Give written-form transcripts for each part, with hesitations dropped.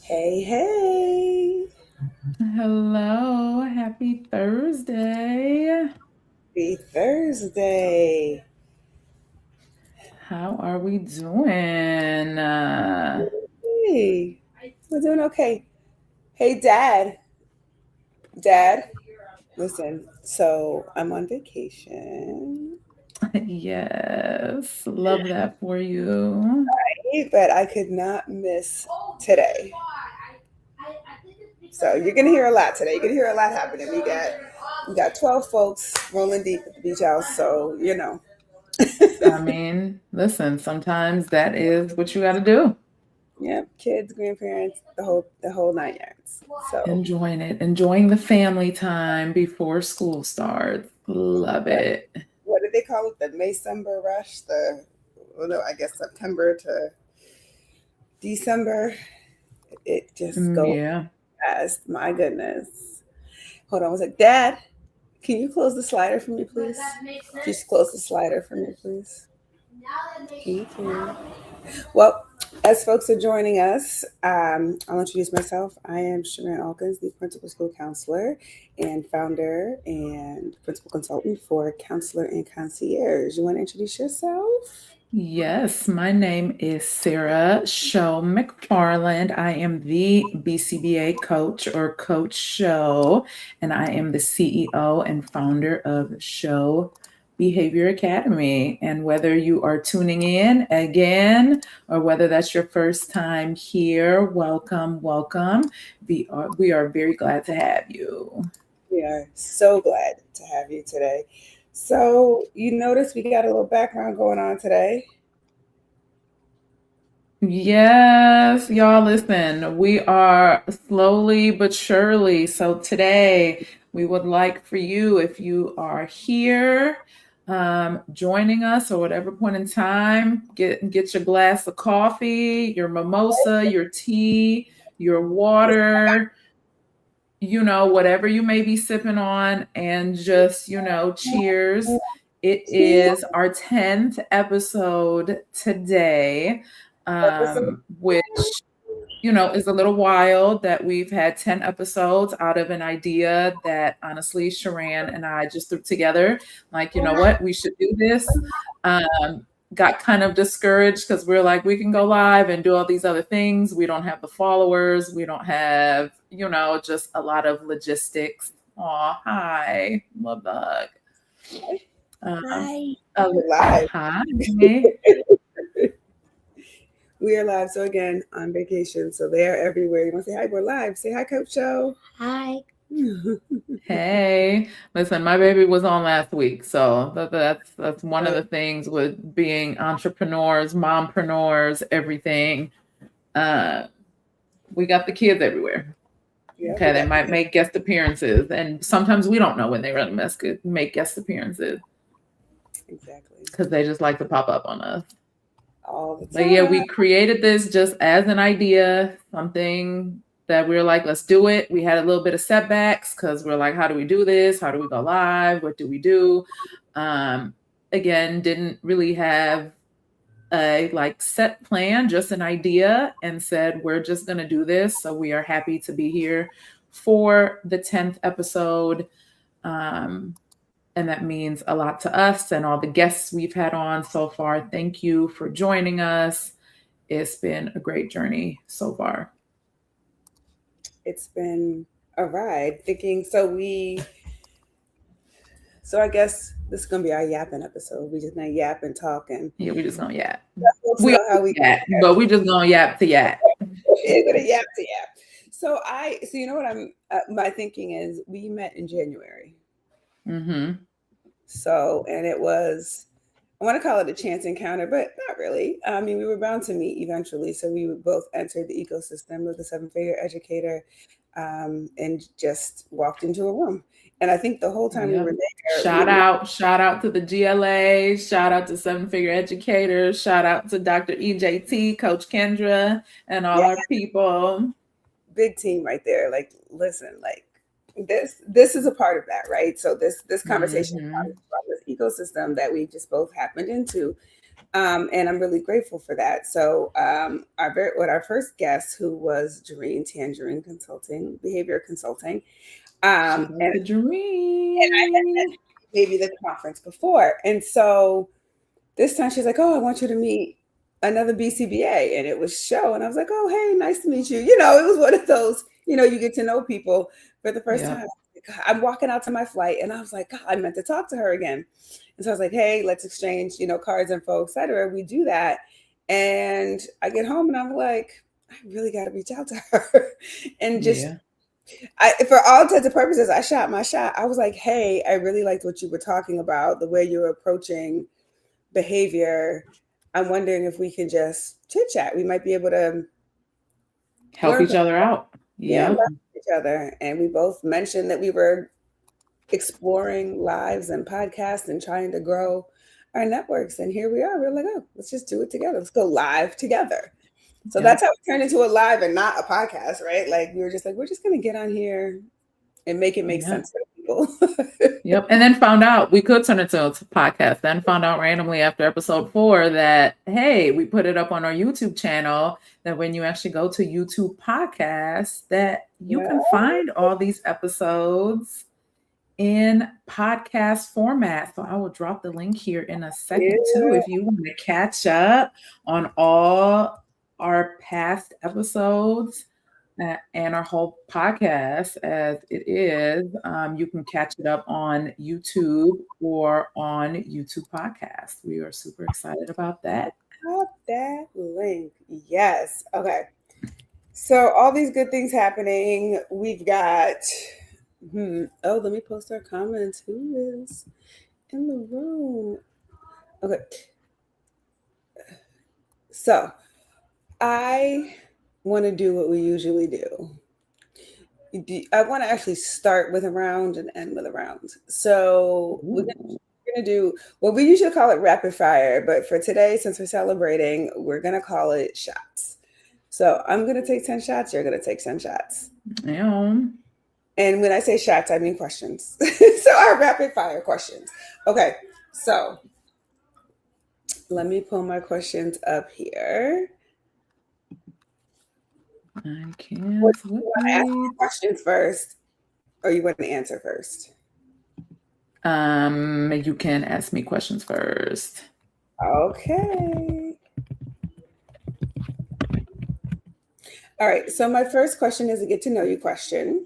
Hey, hey. Hello, happy Thursday. Happy Thursday. How are we doing? Hey, we're doing okay. Hey, Dad. Dad, listen. So I'm on vacation, Yes, love that for you. but I could not miss today. So you're gonna hear a lot today. You're gonna hear a lot happening. We got 12 folks rolling deep at the beach house. So I mean, listen, sometimes that is what you got to do. yeah, kids, grandparents, the whole nine yards. So Enjoying it, enjoying the family time before school starts. Love it. what did they call it? The Maycember rush. Well, no, I guess September to December. It just goes Yeah. fast. My goodness. Hold on. I was like, Dad, can you close the slider for me, please? Just close the slider for me, please. Thank you. Well, as folks are joining us, I'll introduce myself. I am Sherann Alkins, the principal school counselor and founder and principal consultant for Counselor and Concierge. You want to introduce yourself? Yes, my name is Sarah Scho McFarland. I am the BCBA coach or Coach Scho, and I am the CEO and founder of Scho Behavior Academy. And whether you are tuning in again or whether that's your first time here, welcome, welcome. We are very glad to have you. We are so glad to have you today. So, you notice we got a little background going on today. Yes, y'all listen. We are slowly but surely. So today we would like for you, if you are here, joining us or whatever point in time, get your glass of coffee, your mimosa, your tea, your water, whatever you may be sipping on, and just, cheers. It is our 10th episode today, which, is a little wild that we've had 10 episodes out of an idea that honestly Sherann and I just threw together. Like, you know what? We should do this. Got kind of discouraged because we're like, we can go live and do all these other things. We don't have the followers. We don't have, just a lot of logistics. Oh, hi, love bug. Um, Hi. oh, We're live. hi. We are live. So, again, on vacation. So, they are everywhere. You want to say hi? We're live. Say hi, Coach Show. Hi. Hey, listen, my baby was on last week, so that's one of the things with being entrepreneurs, mompreneurs, everything. Uh, we got the kids everywhere. Yeah, we Okay, they got might make guest appearances, and sometimes we don't know when they really make guest appearances exactly because they just like to pop up on us. all the But yeah, time. we created this just as an idea, something that we were like, let's do it. We had a little bit of setbacks because we're like, how do we do this? How do we go live? What do we do? Um, Again, didn't really have a like set plan, just an idea, and said, we're just gonna do this. So we are happy to be here for the 10th episode. Um, and that means a lot to us and all the guests we've had on so far. Thank you for joining us. It's been a great journey so far. It's been a ride. Thinking so I guess this is gonna be our yapping episode. We just gonna yap and talk and Yeah, we just gonna yap. let folks We know how always we yap, but we just gonna yap to yap. we're gonna yap to yap. So you know what my thinking is we met in January. Mm-hmm. So and it was I want to call it a chance encounter, but not really. I mean, we were bound to meet eventually. So we both entered the ecosystem of the seven-figure educator and just walked into a room. And I think the whole time we were Yep. there, Shout out to the GLA, shout out to Seven Figure Educators, shout out to Dr. EJT, Coach Kendra, and all yeah, our people. big team right there. Like, listen, like this is a part of that, right? So this conversation Mm-hmm. comes from this ecosystem that we just both happened into. And I'm really grateful for that. So our first guest, who was Tangerine Consulting, Behavior Consulting, She and got the I had met dream. maybe the conference before, and so this time she's like, "Oh, I want you to meet another BCBA," and it was Scho, and I was like, "Oh, hey, nice to meet you." You know, it was one of those, you get to know people for the first Yep. time. I'm walking out to my flight, and I was like, God, I meant to talk to her again. And so I was like, "Hey, let's exchange, cards, info, etc." We do that, and I get home, and I'm like, I really got to reach out to her, and just Yeah. for all intents and purposes, I shot my shot. I was like, "Hey, I really liked what you were talking about, the way you were approaching behavior. I'm wondering if we can just chit chat. We might be able to Help learn each from, other out. yeah, learn Yep. from each other." And we both mentioned that we were exploring lives and podcasts and trying to grow our networks. And here we are. We're like, oh, let's just do it together. Let's go live together. So that's Yep. how we turned into a live and not a podcast, right? Like we were just like, we're just gonna get on here and make it make Yep. sense for people. Yep. And then found out we could turn it into a podcast. Then found out randomly after episode 4 that, hey, we put it up on our YouTube channel. That when you actually go to YouTube podcasts, that you Yeah. can find all these episodes in podcast format. So I will drop the link here in a second too. Yeah. If you want to catch up on all our past episodes, and our whole podcast as it is, you can catch it up on YouTube or on YouTube Podcast. We are super excited about that. Pop that link. Yes. Okay. So all these good things happening. We've got. Oh, let me post our comments. Who is in the room? Okay. So I want to do what we usually do. I want to actually start with a round and end with a round. So Ooh. we're gonna do what we usually call it rapid fire, but for today, since we're celebrating, we're gonna call it shots. So I'm gonna take 10 shots. You're gonna take 10 shots. Yeah. And when I say shots, I mean questions. So our rapid fire questions. Okay. So let me pull my questions up here. I What, can't you want to ask wait. questions first, or you want to answer first? You can ask me questions first. Okay. All right. So my first question is a get to know you question.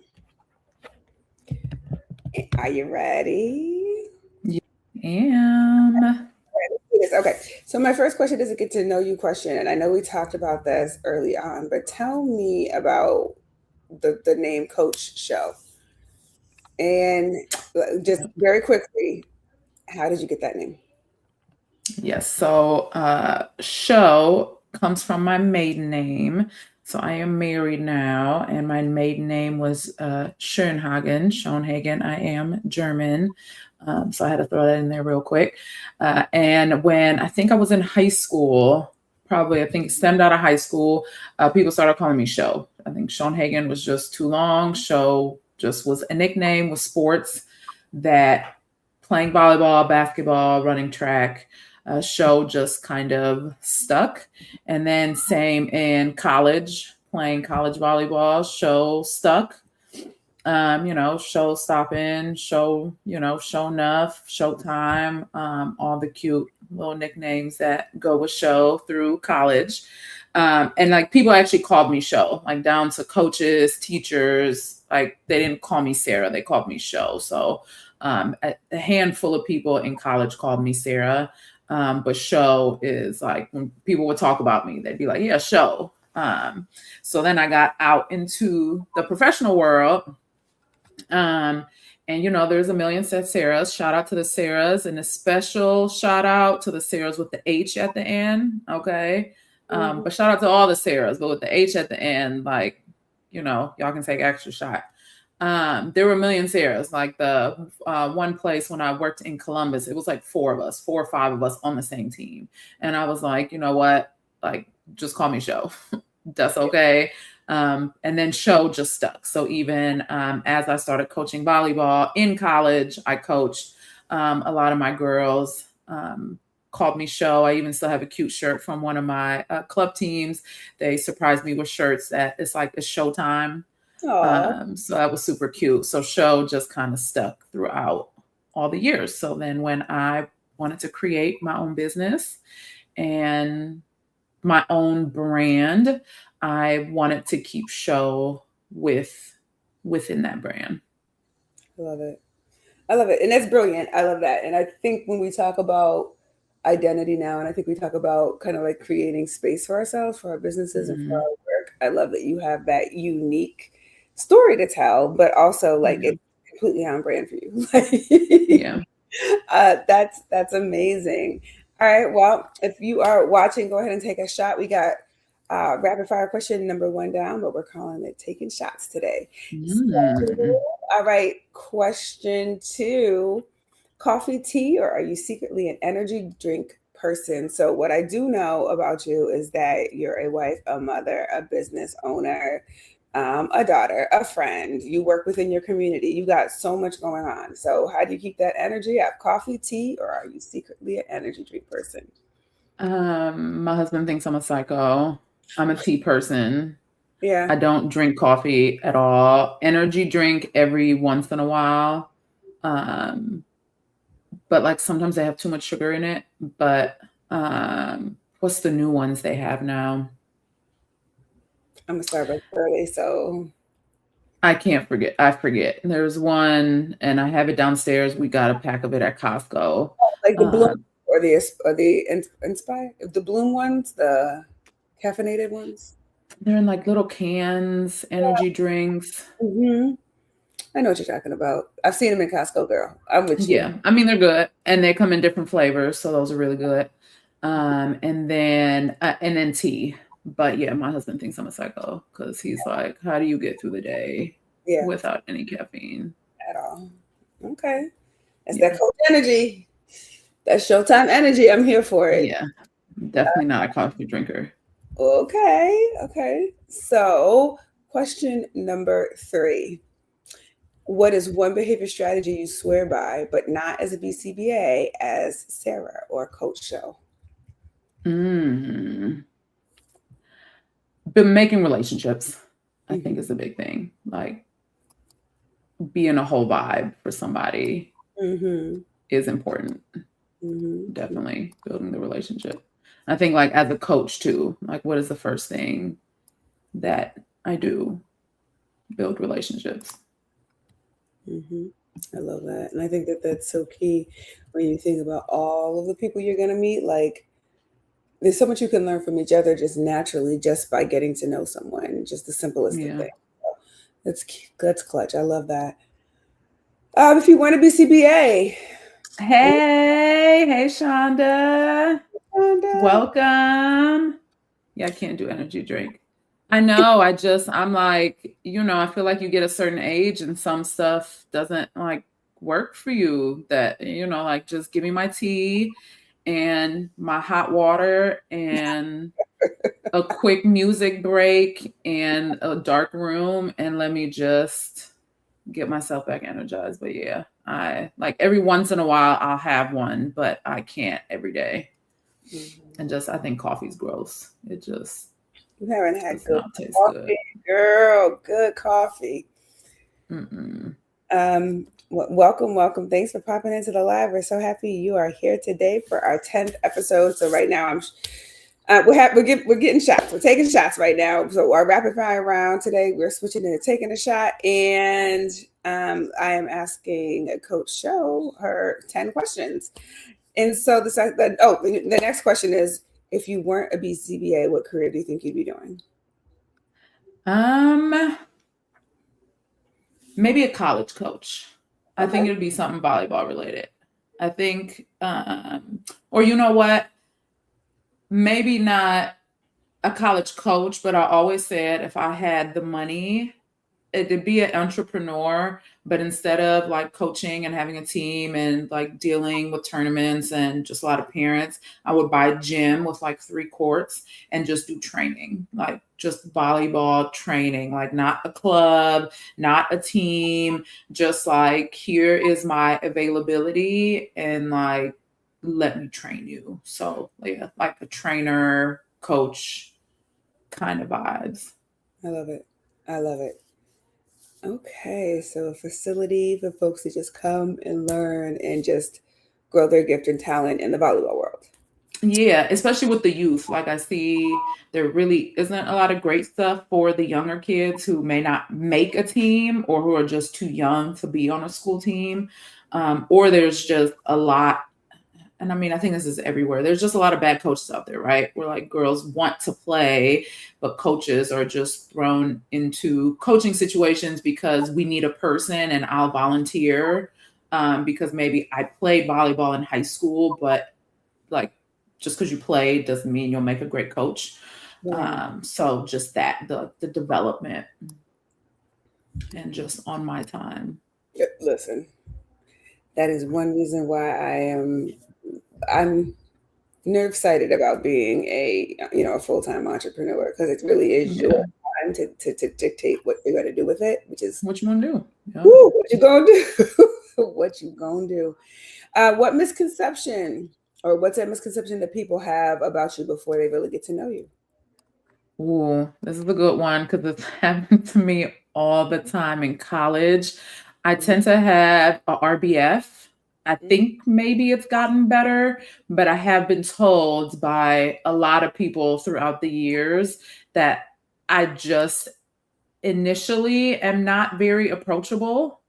Are you ready? Yeah, I am. Okay. So my first question is a get to know you question, and I know we talked about this early on, but tell me about the name Coach Scho. And just very quickly, how did you get that name? Yes. So Scho comes from my maiden name. So I am married now, and my maiden name was Schoenhagen. I am German. So I had to throw that in there real quick. And when I think I was in high school, probably I think it stemmed out of high school, people started calling me Scho. I think Schoenhagen was just too long. Scho just was a nickname with sports that playing volleyball, basketball, running track. Scho just kind of stuck. And then same in college, playing college volleyball, Scho stuck. Show stopping, show enough, showtime, all the cute little nicknames that go with Scho through college. And like people actually called me Scho, like down to coaches, teachers, like they didn't call me Sarah, they called me Scho. So a handful of people in college called me Sarah. But Scho is like when people would talk about me, they'd be like, yeah, Scho. So then I got out into the professional world. And there's a million said Sarahs. Shout out to the Sarahs, and a special shout out to the Sarahs with the H at the end. Okay. But shout out to all the Sarahs, but with the H at the end, like, y'all can take extra shot. There were a million Sarahs. Like the one place when I worked in Columbus, it was like 4 of us, 4 or 5 of us on the same team. And I was like, you know what? Like, just call me Scho. That's okay. And then Scho just stuck. So even as I started coaching volleyball in college, I coached a lot of my girls called me Scho. I even still have a cute shirt from one of my club teams. They surprised me with shirts that it's like it's showtime. Oh, So that was super cute. So Scho just kind of stuck throughout all the years. So then when I wanted to create my own business and my own brand, I wanted to keep Scho within that brand. I love it. I love it. And that's brilliant. I love that. And I think when we talk about identity now, and I think we talk about kind of like creating space for ourselves, for our businesses, and for Mm-hmm. our work, I love that you have that unique story to tell, but also like Yeah. it's completely on brand for you. Yeah. That's amazing. All right. Well, if you are watching, go ahead and take a shot. We got rapid fire question number one down, but we're calling it taking shots today. So, Mm. all right. Question two: coffee, tea, or are you secretly an energy drink person? So, what I do know about you is that you're a wife, a mother, a business owner, a daughter, a friend. You work within your community. You got so much going on. So, how do you keep that energy up? Coffee, tea, or are you secretly an energy drink person? My husband thinks I'm a psycho. I'm a tea person. Yeah, I don't drink coffee at all. Energy drink every once in a while. Um, but like sometimes they have too much sugar in it. But what's the new ones they have now? I'm a Starbucks girly, so I can't forget. I forget. There's one, and I have it downstairs. We got a pack of it at Costco. like the Bloom Uh, or the Inspire, the Bloom ones, the caffeinated ones. they're in like little cans, energy drinks. Hmm. I know what you're talking about. I've seen them in Costco, girl. I'm with you. Yeah, I mean they're good, and they come in different flavors, so those are really good. And then tea. But yeah, my husband thinks I'm a psycho because he's like, "How do you get through the day Yeah, without any caffeine?" at all. Okay. That's Yeah, that cold energy. That's Showtime energy. I'm here for it. yeah, definitely not a coffee drinker. Okay. Okay. So, question number three: what is one behavior strategy you swear by, but not as a BCBA, as Sarah or Coach Show? Mm. But making relationships, I think, Hmm. is a big thing. Like being a whole vibe for somebody Hmm. is important. Hmm. Definitely building the relationship. I think like as a coach too, like what is the first thing that I do? Build relationships. Hmm. I love that. And I think that that's so key when you think about all of the people you're going to meet. Like, there's so much you can learn from each other just naturally, just by getting to know someone, just the simplest of Yeah. things. So that's clutch. I love that. If you want to be CBA, Hey, Shonda. and, Welcome. Yeah, I can't do energy drink. I know. I'm like, I feel like you get a certain age and some stuff doesn't like work for you. That, like just give me my tea and my hot water and a quick music break and a dark room and let me just get myself back energized. But yeah, I like every once in a while I'll have one, but I can't every day. And just I think coffee's gross. It just you haven't had does good not taste good. coffee, girl. Good coffee. Mm-mm. Welcome, welcome. Thanks for popping into the live. We're so happy you are here today for our 10th episode. So right now we're getting shots. We're taking shots right now. So our rapid fire round today, we're switching into taking a shot, and I am asking Coach Show her 10 questions. And so the next question is: if you weren't a BCBA, what career do you think you'd be doing? Um, Maybe a college coach. I think Okay. it would be something volleyball related. I think, or you know what? Maybe not a college coach, but I always said if I had the money, to be an entrepreneur, but instead of like coaching and having a team and like dealing with tournaments and just a lot of parents, I would buy a gym with like 3 courts and just do training, like just volleyball training, like not a club, not a team, just like here is my availability and like let me train you. So yeah, like a trainer, coach kind of vibes. I love it. I love it. Okay, so a facility for folks to just come and learn and just grow their gift and talent in the volleyball world. Yeah, especially with the youth. Like I see there really isn't a lot of great stuff for the younger kids who may not make a team or who are just too young to be on a school team. Or there's just a lot, and I mean, I think this is everywhere. There's just a lot of bad coaches out there, right? Where like girls want to play, but coaches are just thrown into coaching situations because we need a person and I'll volunteer because maybe I played volleyball in high school, but like just because you play doesn't mean you'll make a great coach. Yeah. So just that, the development and just on my time. Listen, that is one reason why I'm nerve sighted about being a full-time entrepreneur, because it really is your time to dictate what you're going to do with it, which is what you want to do. Yeah. What you gonna do. What you gonna do. What misconception, or what's that misconception that people have about you before they really get to know you? Ooh, this is a good one because it's happened to me all the time in college. I tend to have a RBF. I think maybe it's gotten better, but I have been told by a lot of people throughout the years that I just initially am not very approachable,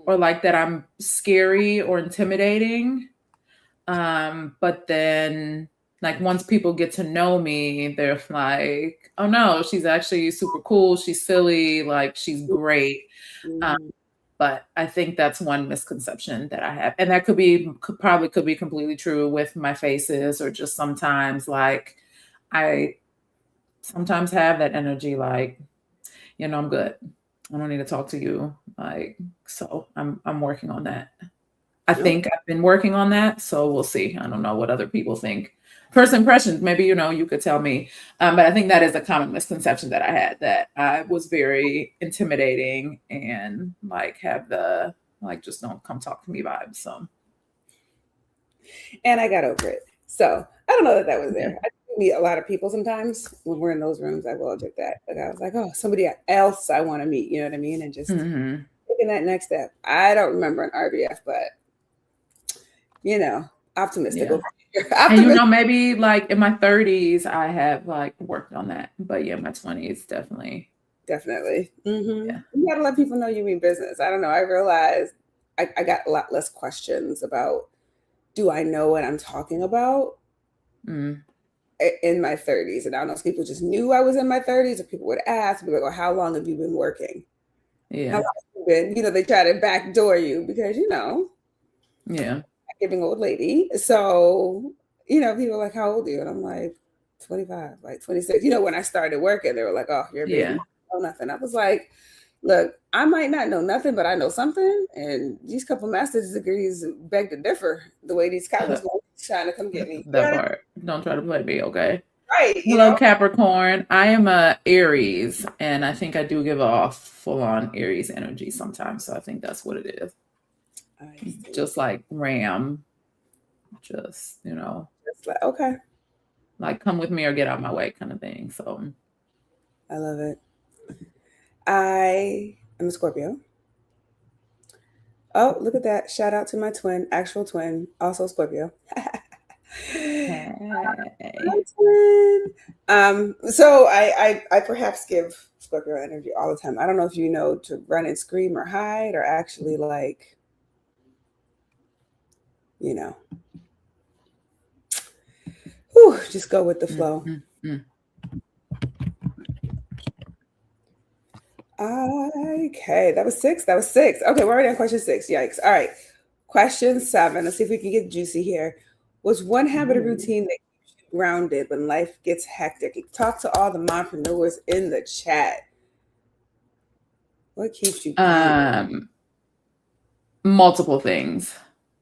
or like that I'm scary or intimidating. But then like once people get to know me, they're like, oh no, she's actually super cool. She's silly. Like she's great. But I think that's one misconception that I have. And that could be completely true with my faces, or just sometimes like I sometimes have that energy like, I'm good. I don't need to talk to you. Like, so I'm working on that. I think I've been working on that. So we'll see. I don't know what other people think. First impressions, maybe, you could tell me. But I think that is a common misconception that I had, that I was very intimidating and like have the, like, just don't come talk to me vibe. So. And I got over it. So I don't know that was there. I meet a lot of people sometimes when we're in those rooms. I will admit that. Like I was like, oh, somebody else I want to meet. You know what I mean? And just taking that next step. I don't remember an RBF, but optimistic. Yeah. And maybe like in my 30s, I have like worked on that. But yeah, my 20s definitely. Definitely. Yeah. You gotta let people know you mean business. I don't know. I realized I got a lot less questions about, do I know what I'm talking about in my 30s? And I don't know if people just knew I was in my 30s, or people would ask, be like, well, how long have you been working? Yeah. How long have you been? They try to backdoor you because, yeah, giving old lady. So, people are like, how old are you? And I'm like, 25, like 26. When I started working, they were like, oh, you're a baby. You know nothing. I was like, look, I might not know nothing, but I know something. And these couple master's degrees beg to differ the way these college ones trying to come get me. That part. Don't try to play me, okay? Right. Hello, Capricorn. I am a Aries, and I think I do give off full-on Aries energy sometimes. So I think that's what it is. Just like Ram. Just, Just like, okay. Like come with me or get out of my way kind of thing. So I love it. I am a Scorpio. Oh, look at that. Shout out to my twin, actual twin, also Scorpio. hey. So I perhaps give Scorpio energy all the time. I don't know if you know to run and scream or hide, or actually like, just go with the flow. Okay, that was six. Okay, we're already on question 6. Yikes. All right. Question 7. Let's see if we can get juicy here. What's one habit or routine that keeps you grounded when life gets hectic? Talk to all the mompreneurs in the chat. What keeps you grounded? Multiple things.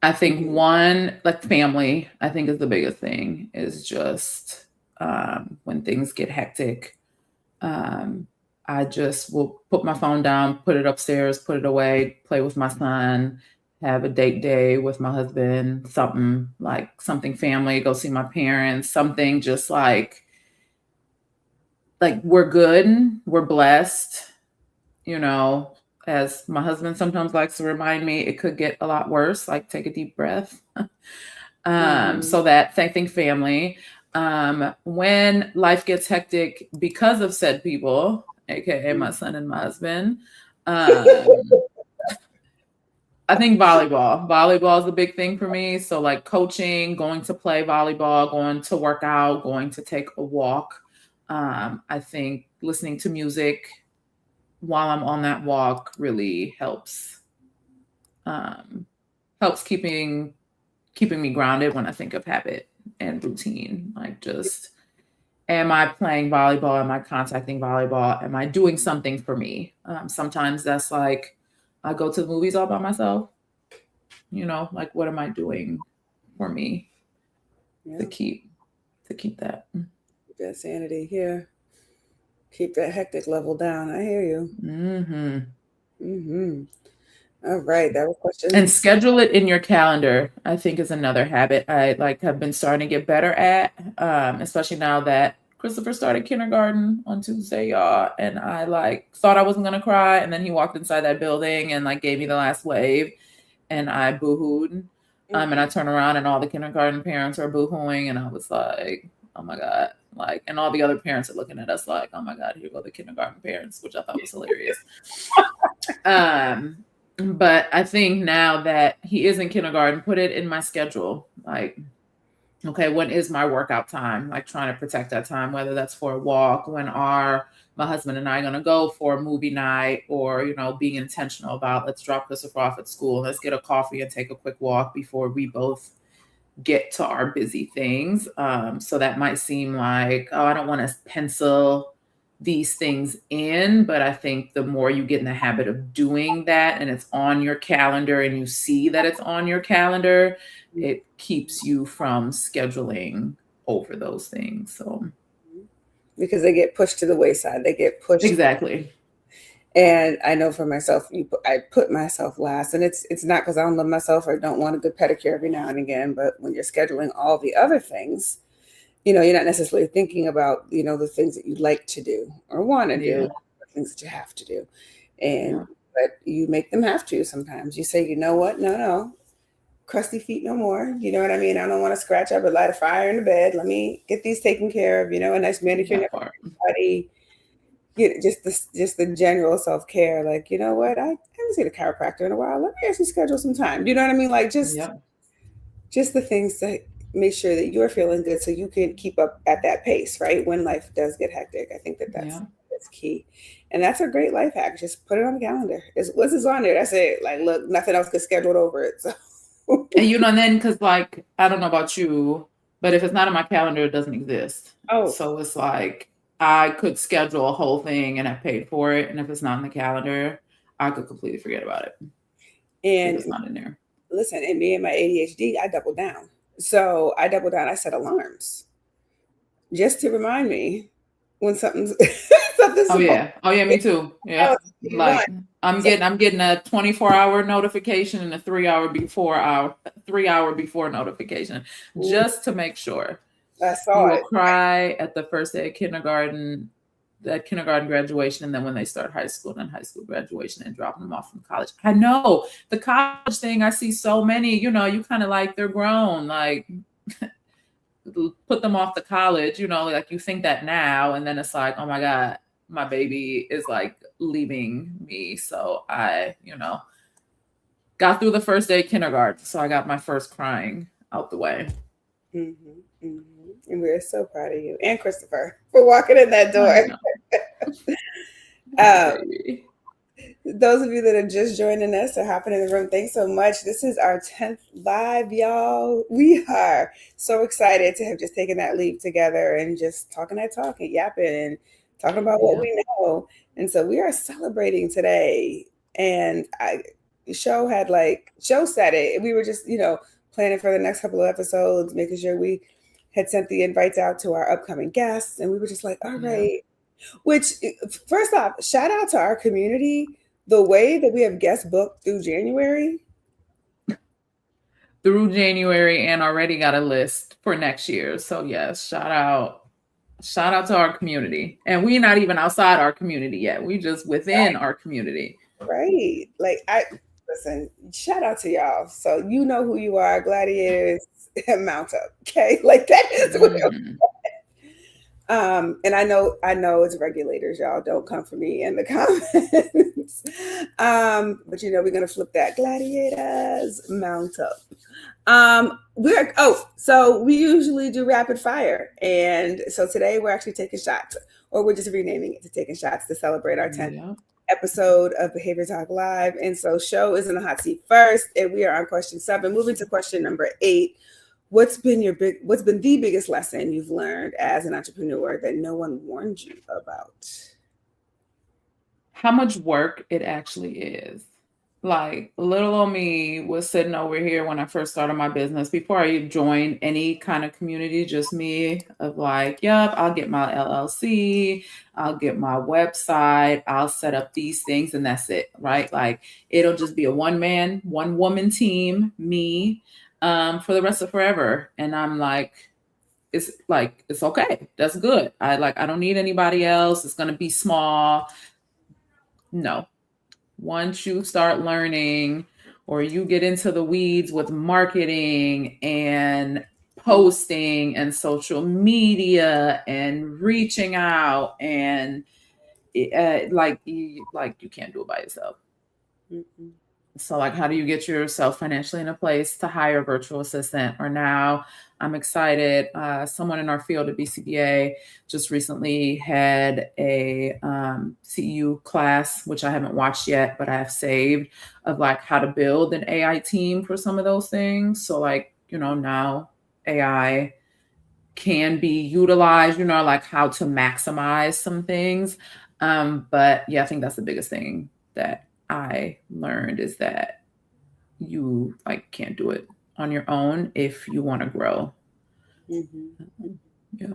I think one, like family, I think is the biggest thing, is just when things get hectic. I just will put my phone down, put it upstairs, put it away, play with my son, have a date day with my husband, something family, go see my parents, something just like we're good, we're blessed, you know, as my husband sometimes likes to remind me, it could get a lot worse, like take a deep breath. So that thanking family. When life gets hectic because of said people, aka my son and my husband, I think volleyball. Volleyball is a big thing for me. So like coaching, going to play volleyball, going to work out, going to take a walk. I think listening to music while I'm on that walk really helps. Helps keeping me grounded when I think of habit and routine. Like just, am I playing volleyball? Am I contacting volleyball? Am I doing something for me? Sometimes that's like I go to the movies all by myself. You know, like what am I doing for me to keep that? Keep that sanity here. Keep that hectic level down. I hear you. All right, that was questions. And schedule it in your calendar, I think, is another habit I have been starting to get better at, especially now that Christopher started kindergarten on Tuesday, y'all, and I thought I wasn't gonna cry, and then he walked inside that building and gave me the last wave, and I boohooed. And I turn around and all the kindergarten parents are boohooing, and I was like, oh my God. And all the other parents are looking at us like, oh my God, here go the kindergarten parents, which I thought was hilarious. But I think now that he is in kindergarten, put it in my schedule. Okay, when is my workout time? Trying to protect that time, whether that's for a walk, when are my husband and I going to go for a movie night, or, being intentional about, let's drop Christopher off at school. Let's get a coffee and take a quick walk before we both get to our busy things. So that might seem like, oh, I don't want to pencil these things in, but I think the more you get in the habit of doing that and it's on your calendar and you see that it's on your calendar, it keeps you from scheduling over those things. So because they get pushed to the wayside, they get pushed. Exactly. And I know for myself, I put myself last, and it's not because I don't love myself or don't want a good pedicure every now and again, but when you're scheduling all the other things, you're not necessarily thinking about, the things that you'd like to do or want to do, the things that you have to do. But you make them have to sometimes. You say, you know what? No, crusty feet no more. You know what I mean? I don't want to scratch up or light a fire in the bed. Let me get these taken care of, a nice manicure for everybody. Just the general self-care. Like, you know what? I haven't seen a chiropractor in a while. Let me actually schedule some time. You know what I mean? Just the things that make sure that you're feeling good so you can keep up at that pace, right? When life does get hectic. I think that's key. And that's a great life hack. Just put it on the calendar. What's is on there? That's it. Look, nothing else gets scheduled over it. So and then because I don't know about you, but if it's not on my calendar, it doesn't exist. So it's I could schedule a whole thing and I paid for it. And if it's not in the calendar, I could completely forget about it. And if it's not in there. Listen, and me and my ADHD, I doubled down. So I doubled down. I set alarms just to remind me when something's Oh yeah, me too. Yeah. I'm getting a 24-hour notification and a 3-hour before notification just to make sure. I saw you will cry at the first day of kindergarten, that kindergarten graduation, and then when they start high school, and high school graduation, and dropping them off from college. I know the college thing. I see so many. You kind of they're grown. Put them off to college. You think that now, and then it's like, oh my God, my baby is leaving me. So I, got through the first day of kindergarten. So I got my first crying out the way. And we're so proud of you and Christopher for walking in that door. Those of you that are just joining us or hopping in the room, thanks so much. This is our 10th live, y'all. We are so excited to have just taken that leap together and just talking that talk and yapping and talking about what we know. And so we are celebrating today. And Scho said it. We were just, planning for the next couple of episodes, making sure we had sent the invites out to our upcoming guests. And we were just like, all right. Which, first off, shout out to our community. The way that we have guest booked through January, through January and already got a list for next year. So yes, shout out to our community. And we're not even outside our community yet. We just within our community. Right. Like listen, shout out to y'all. So you know who you are, gladiators, mount up. Okay. Like that is what and I know it's regulators, y'all. Don't come for me in the comments. But you know, we're gonna flip that. Gladiators, mount up. So we usually do rapid fire. And so today we're actually taking shots, or we're just renaming it to taking shots to celebrate our 10th episode of Behavior Talk Live. And so Scho is in the hot seat first, and we are on question 7. Moving to question number 8. What's been the biggest lesson you've learned as an entrepreneur that no one warned you about? How much work it actually is. Like little old me was sitting over here when I first started my business before I joined any kind of community, just me of like, yep, I'll get my LLC, I'll get my website, I'll set up these things and that's it, right? Like it'll just be a one woman team, me, for the rest of forever. And I'm like, it's okay. That's good. I don't need anybody else. It's going to be small. No. Once you start learning or you get into the weeds with marketing and posting and social media and reaching out and you can't do it by yourself. Mm-hmm. So how do you get yourself financially in a place to hire a virtual assistant? Or now I'm excited. Someone in our field at BCBA just recently had a CEU class, which I haven't watched yet, but I have saved, of how to build an AI team for some of those things. So now AI can be utilized, how to maximize some things. But yeah, I think that's the biggest thing that I learned is that you can't do it on your own if you want to grow. Mm-hmm. Yeah.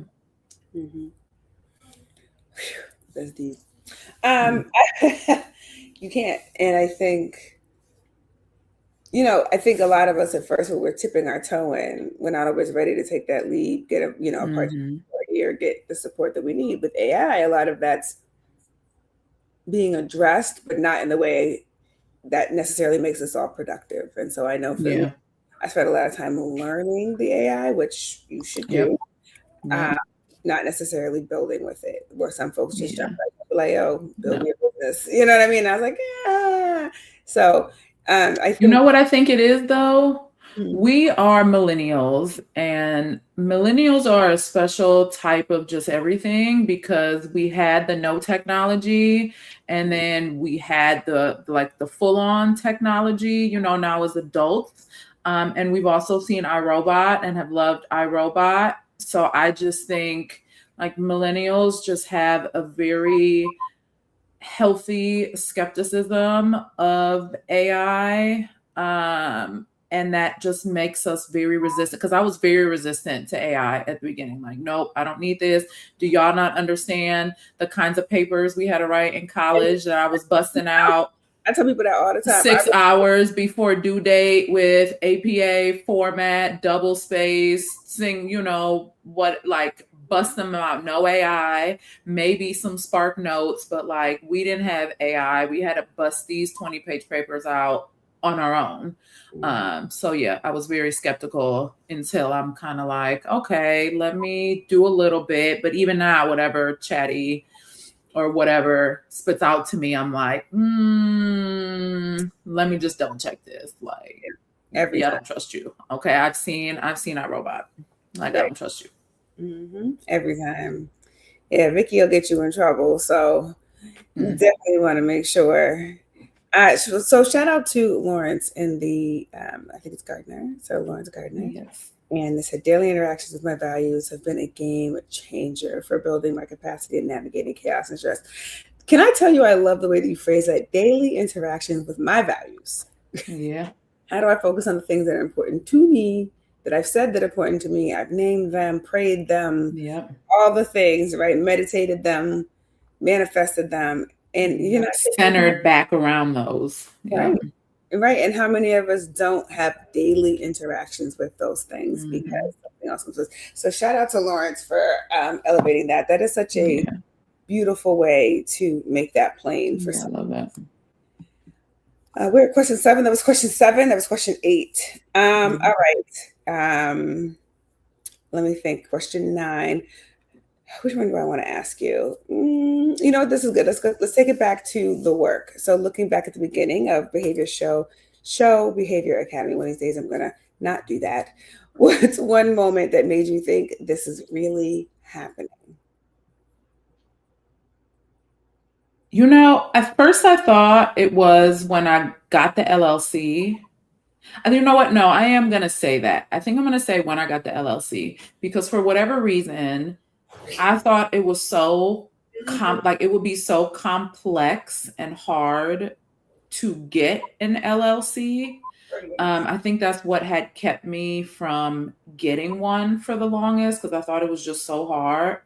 Mm-hmm. That's deep. You can't. And I think, I think a lot of us at first, when we're tipping our toe in, we're not always ready to take that leap, get a part or get the support that we need. With AI, a lot of that's being addressed, but not in the way that necessarily makes us all productive. And so I know for me, I spent a lot of time learning the AI, which you should do, not necessarily building with it, where some folks just jump like, oh, build your business. You know what I mean? I was like, yeah. So I think, you know what I think it is though? We are millennials, and millennials are a special type of just everything because we had the no technology and then we had the full-on technology, now as adults. And we've also seen iRobot and have loved iRobot. So I just think millennials just have a very healthy skepticism of AI. And that just makes us very resistant, because I was very resistant to AI at the beginning. Nope, I don't need this. Do y'all not understand the kinds of papers we had to write in college that I was busting out? I tell people that all the time. 6 hours before due date with APA format, double space, bust them out. No AI, maybe some Spark Notes, but we didn't have AI. We had to bust these 20-page papers out on our own. So yeah, I was very skeptical until I'm kind of okay, let me do a little bit. But even now, whatever Chatty or whatever spits out to me, I'm let me just double check this. I don't trust you. Okay, I've seen iRobot. I don't trust you. Mm-hmm. Every time. Yeah, Vicky will get you in trouble. So you definitely want to make sure. So shout out to Lawrence in the, I think it's Gardner. So Lawrence Gardner. Yes. And they said, daily interactions with my values have been a game changer for building my capacity and navigating chaos and stress. Can I tell you, I love the way that you phrase that, daily interactions with my values. Yeah. How do I focus on the things that are important to me, that I've said that are important to me? I've named them, prayed them, all the things, right? Meditated them, manifested them. And centered back around those. Right. Right. And how many of us don't have daily interactions with those things because Mm-hmm. something else comes with. So shout out to Lawrence for elevating that. That is such a Yeah. beautiful way to make that plain for Yeah, I some. love that. We're at question 7. That was question 7. That was question 8. Mhm. All right. Let me think. Question 9. Which one do I want to ask you? You know, this is good. Let's take it back to the work. So looking back at the beginning of Behavior Show Behavior Academy. One of these days I'm gonna not do that. What's one moment that made you think this is really happening? You know, at first I thought it was when I got the LLC. And you know what? No, I am going to say that. I think I'm going to say when I got the LLC because for whatever reason, I thought it was so like it would be so complex and hard to get an LLC. I think that's what had kept me from getting one for the longest because I thought it was just so hard.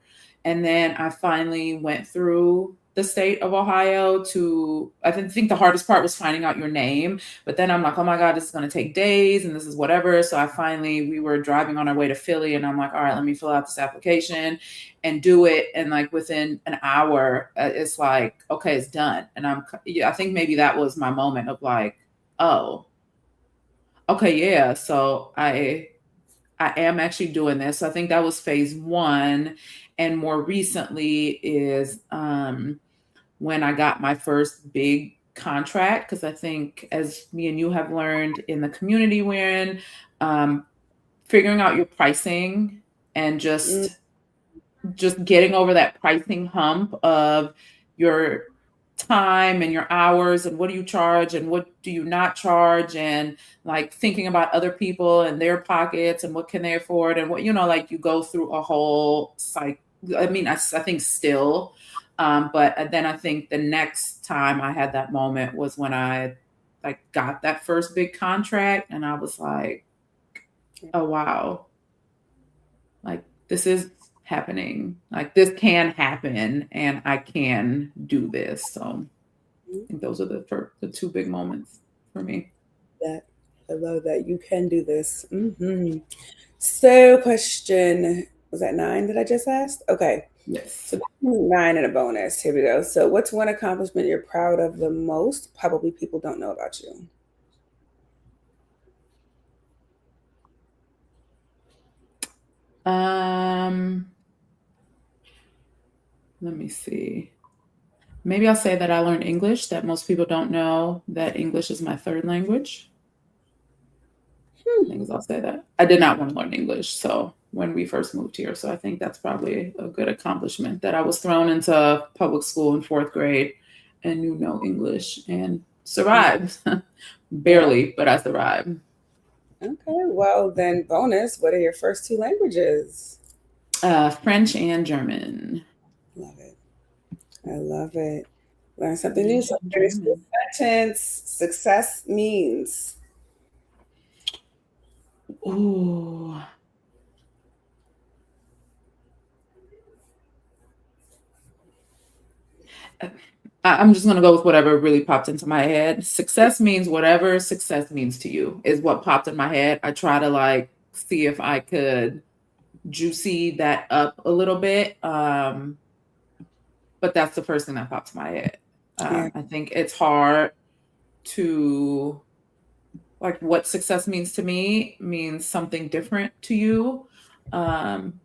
And then I finally went through the state of Ohio to, I think the hardest part was finding out your name. But then I'm like, oh my God, this is going to take days and this is whatever. So we were driving on our way to Philly and I'm like, all right, let me fill out this application and do it. And like within an hour, it's like, okay, it's done. And I think maybe that was my moment of like, oh, okay, yeah. So I am actually doing this. So I think that was phase one. And more recently is when I got my first big contract. Because I think, as me and you have learned in the community we're in, um, figuring out your pricing and Mm, just getting over that pricing hump of your time and your hours and what do you charge and what do you not charge and like thinking about other people and their pockets and what can they afford and what like you go through a whole cycle. I mean, I think still, but then I think the next time I had that moment was when I like got that first big contract and I was like, oh wow, like this is happening, like this can happen and I can do this. So I think those are the two big moments for me. that I love that you can do this. So, question was that 9 that I just asked? Okay, Yes. so 9 and a bonus. Here we go. So, what's one accomplishment you're proud of the most? Probably people don't know about you. um Let me see. Maybe I'll say that I learned English, that most people don't know that English is my third language. I think I'll say that. I did not want to learn English. So when we first moved here. So I think that's probably a good accomplishment that I was thrown into public school in fourth grade and knew no English and survived. Yeah. Barely, but I survived. Okay. Well, then, bonus. What are your first 2 languages? French and German. Love it. I love it. Learn something new. French So, and finish this German. sentence. Success means. Ooh. I'm just going to go with whatever really popped into my head. Success means whatever success means to you, is what popped in my head. I try to like see if I could juicy that up a little bit. But that's the first thing that popped in my head. Yeah. I think it's hard to like what success means to me means something different to you. Um,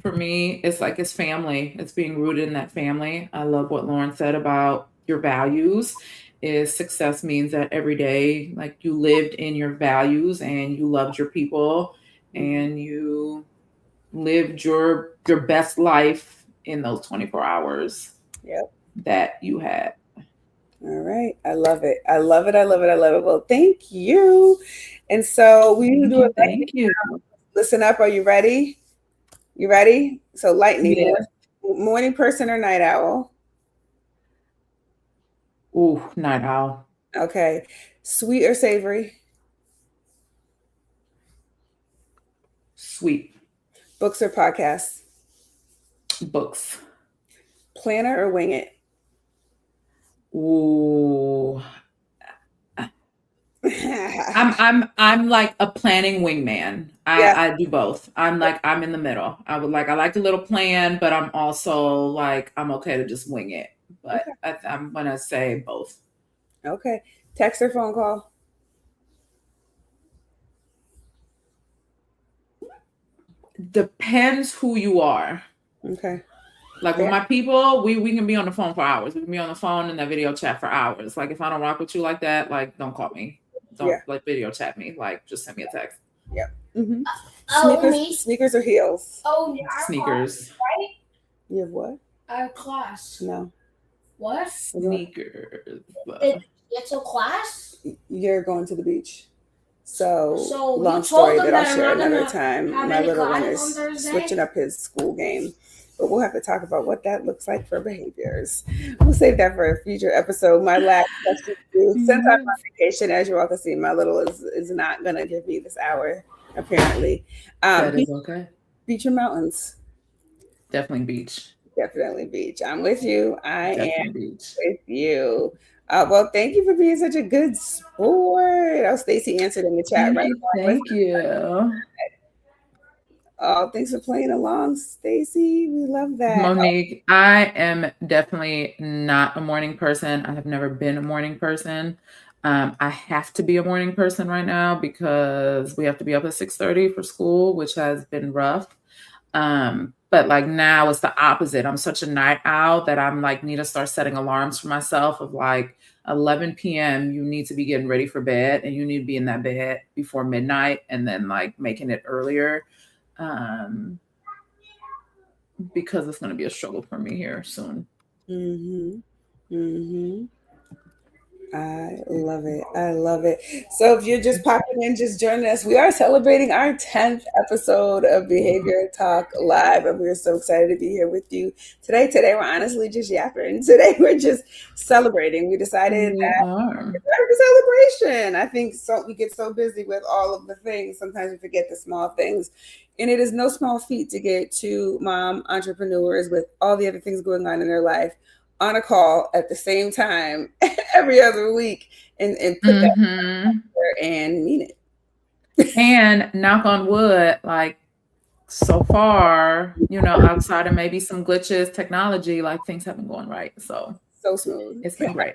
for me, it's like it's family. It's being rooted in that family. I love what Lauren said about your values. Is success means that every day, like you lived in your values and you loved your people and you lived your best life in those 24 hours Yep. that you had. All right. I love it. I love it. I love it. I love it. Well, thank you. And so we Thank do a you. lightning Thank you. round. Listen up. Are you ready? You ready? So lightning, Yeah. morning person or night owl? Ooh, night owl. Okay. Sweet or savory? Sweet. Books or podcasts? Books. Planner or wing it? Ooh. I'm like a planning wingman. Yeah. I do both. I'm in the middle. I like a little plan, but I'm also like I'm okay to just wing it. But Okay. I'm gonna say both. Okay. Text or phone call? Depends who you are. Okay. Like with Yeah. my people, we can be on the phone for hours. We can be on the phone and that video chat for hours. Like if I don't rock with you like that, like don't call me. Don't Yeah. like video chat me. Like just send me a text. Yeah. Mm-hmm. Sneakers or heels? Sneakers. You have what? Our class. No. What? Sneakers. It's a class? You're going to the beach. So long you story told them that I'll that share I'm not another gonna time. have My any little one classes is on Thursday? switching up his school game. But we'll have to talk about what that looks like for behaviors. We'll save that for a future episode. My last question to you. Since I'm on vacation, as you all can see, my little is not going to give me this hour, apparently. That is okay. Beach or mountains? Definitely beach. Definitely beach. I'm with you. I Definitely am beach. with you. Well, thank you for being such a good sport. Oh, Stacy answered in the chat, right? Thank you. Oh, thanks for playing along, Stacy. We love that. Monique, I am definitely not a morning person. I have never been a morning person. I have to be a morning person right now because we have to be up at 6:30 for school, which has been rough. But like now it's the opposite. I'm such a night owl that I'm like need to start setting alarms for myself of like 11 p.m. You need to be getting ready for bed and you need to be in that bed before midnight and then like making it earlier. Because it's going to be a struggle for me here soon. I love it. I love it. So if you're just popping in, just joining us, we are celebrating our 10th episode of Behavior Talk Live, and we're so excited to be here with you today. Today, we're honestly just yapping. Today, we're just celebrating. We decided that it's a celebration. I think so. We get so busy with all of the things. Sometimes we forget the small things. And it is no small feat to get two mom entrepreneurs with all the other things going on in their life on a call at the same time every other week and put that there and mean it. And knock on wood, like so far, outside of maybe some glitches, technology, like things have been going right. So smooth. It's been great.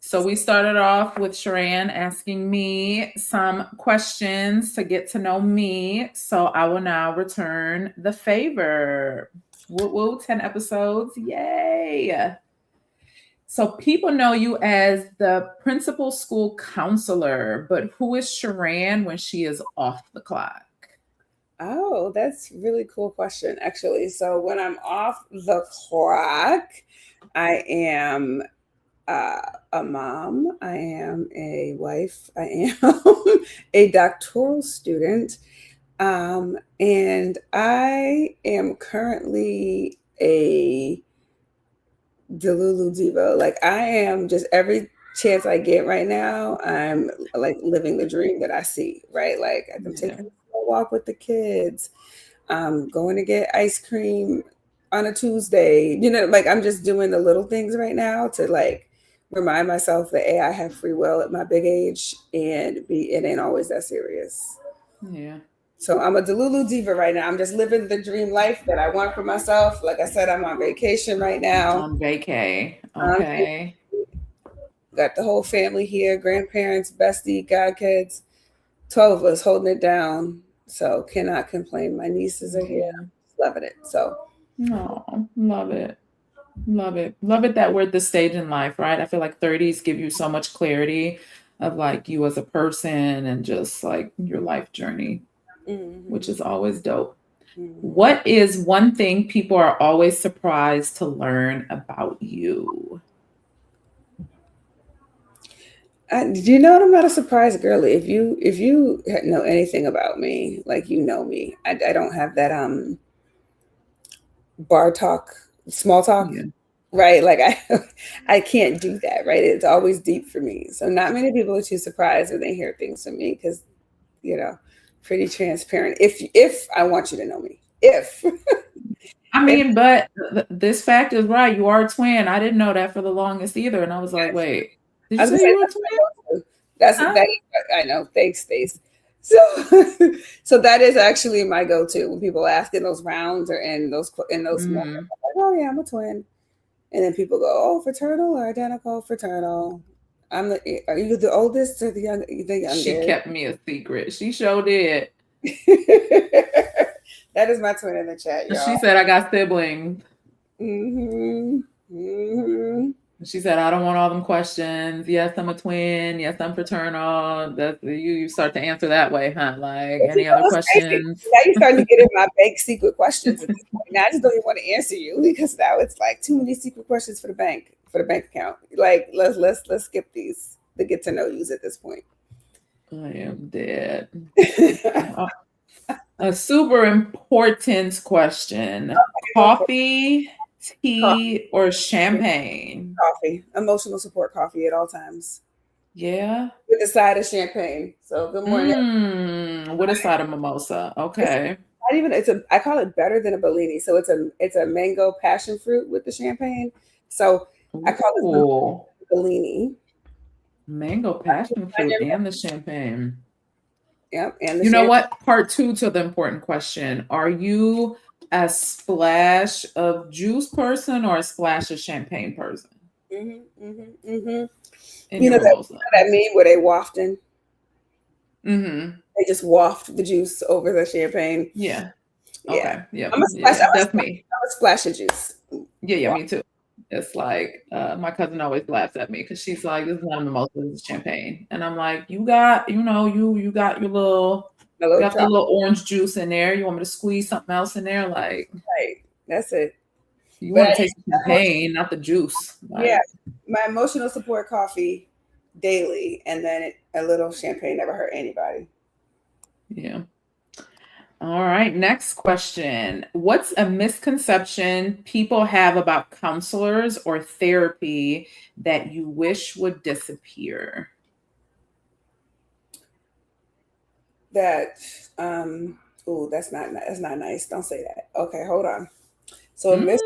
So we started off with Sherann asking me some questions to get to know me. So I will now return the favor. Woo, 10 episodes. Yay. So people know you as the principal school counselor, but who is Sherann when she is off the clock? Oh, that's a really cool question, actually. So when I'm off the clock, I am a mom, I am a wife, I am a doctoral student, and I am currently a Delulu Diva. Like I am just every chance I get right now, I'm like living the dream that I see, right? Like I'm taking a walk with the kids, going to get ice cream on a Tuesday, like I'm just doing the little things right now to like remind myself that I have free will at my big age and it ain't always that serious. Yeah. So I'm a Delulu Diva right now. I'm just living the dream life that I want for myself. Like I said, I'm on vacation right now. On vacay. Okay. Got the whole family here, grandparents, bestie, godkids, 12 of us holding it down. So cannot complain. My nieces are here. Loving it. So. Oh, love it. Love it. Love it that we're at this stage in life, right? I feel like 30s give you so much clarity of like you as a person and just like your life journey, which is always dope. What is one thing people are always surprised to learn about you? You know, I'm not a surprise girly. If you know anything about me, like you know me, I don't have that bar talk, small talk, right? Like I can't do that, right? It's always deep for me. So not many people are too surprised when they hear things from me because, pretty transparent. If I want you to know me, I mean, but this fact is right. You are a twin. I didn't know that for the longest either, and I was like, wait. Did you say you were a twin? That's that. I know. Thanks, Stace. So, so that is actually my go-to when people ask in those rounds or in those moments. I'm like, oh yeah, I'm a twin, and then people go, oh, fraternal or identical? Fraternal. Are you the oldest or the youngest? She kept me a secret. She sure did. That is my twin in the chat, y'all. She said I got siblings. Mm-hmm. Mm-hmm. She said I don't want all them questions. Yes, I'm a twin. Yes, I'm fraternal. That's you start to answer that way, huh? Like any other questions? Now you're starting to get in my bank secret questions at this point. Now I just don't even want to answer you because now it's like too many secret questions for the bank account. Like let's skip these the get to know yous at this point. I am dead. A super important question. Coffee, tea, or champagne? Coffee. Emotional support coffee at all times. Yeah. With a side of champagne. So good morning. With a side of mimosa. Okay. Not even I call it better than a Bellini. So it's a mango passion fruit with the champagne. So I call it Bellini. Mango passion fruit and the champagne. Yep. And you know what? Part 2 to the important question. Are you a splash of juice person or a splash of champagne person? You know that meme where they wafting? They just waft the juice over the champagne. Yeah. Okay. Yeah. I'm a splash. That's me. I'm a splash of juice. Yeah, me too. It's like my cousin always laughs at me because she's like, "This is not a mimosa, this is champagne," and I'm like, "You got, you got your little, the little orange juice in there. You want me to squeeze something else in there? Like, right? That's it. You want to taste the champagne, not the juice." Like, yeah, my emotional support coffee daily, and then a little champagne never hurt anybody. Yeah. All right, next question. What's a misconception people have about counselors or therapy that you wish would disappear? That that's not nice. Don't say that. Okay, hold on. So give me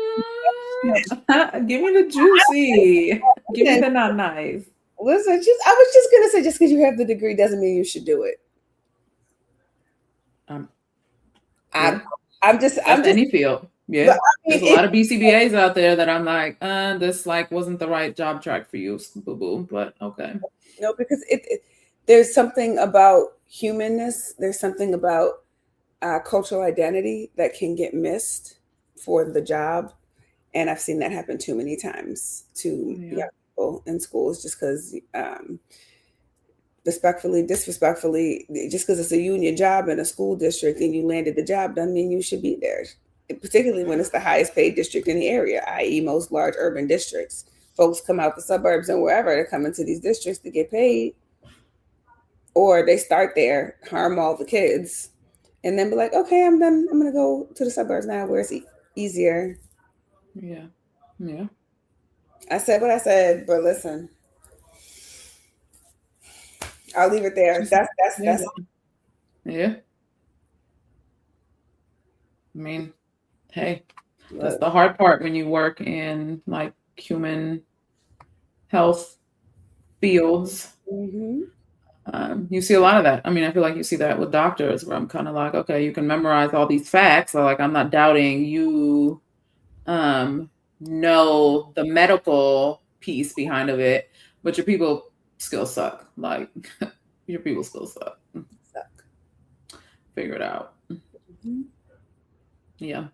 the juicy. Give me the not nice. Listen, I was just gonna say, just because you have the degree doesn't mean you should do it. I'm just any field. Yeah. There's a lot of BCBAs out there that I'm like, this like wasn't the right job track for you, boo boo. But okay. No, because there's something about humanness. There's something about cultural identity that can get missed for the job, and I've seen that happen too many times to young people in schools, just because disrespectfully, just because it's a union job in a school district and you landed the job doesn't mean you should be there. Particularly when it's the highest paid district in the area, i.e. most large urban districts. Folks come out the suburbs and wherever to come into these districts to get paid, or they start there, harm all the kids, and then be like, okay, I'm done. I'm going to go to the suburbs now where it's easier. Yeah. I said what I said, but listen, I'll leave it there. That's yeah. I mean, hey, that's the hard part when you work in like human health fields. You see a lot of that. I mean, I feel like you see that with doctors where I'm kind of like, okay, you can memorize all these facts. So like, I'm not doubting you know the medical piece behind of it, but your people still suck. Like your people still suck. Figure it out. Yeah.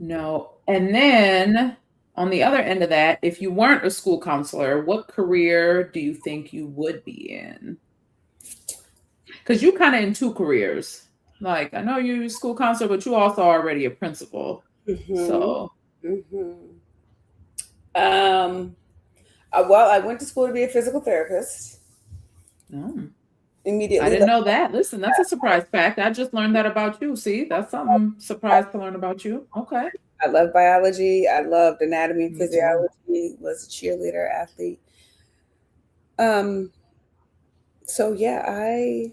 No. And then on the other end of that, if you weren't a school counselor, what career do you think you would be in? Because you're kind of in two careers. Like, I know you're a school counselor, but you also already a principal. So. Well, I went to school to be a physical therapist. Immediately. I didn't know that. Listen, that's a surprise fact. I just learned that about you. See, that's something surprise to learn about you. Okay. I love biology. I loved anatomy and physiology. Was a cheerleader, athlete. So yeah, I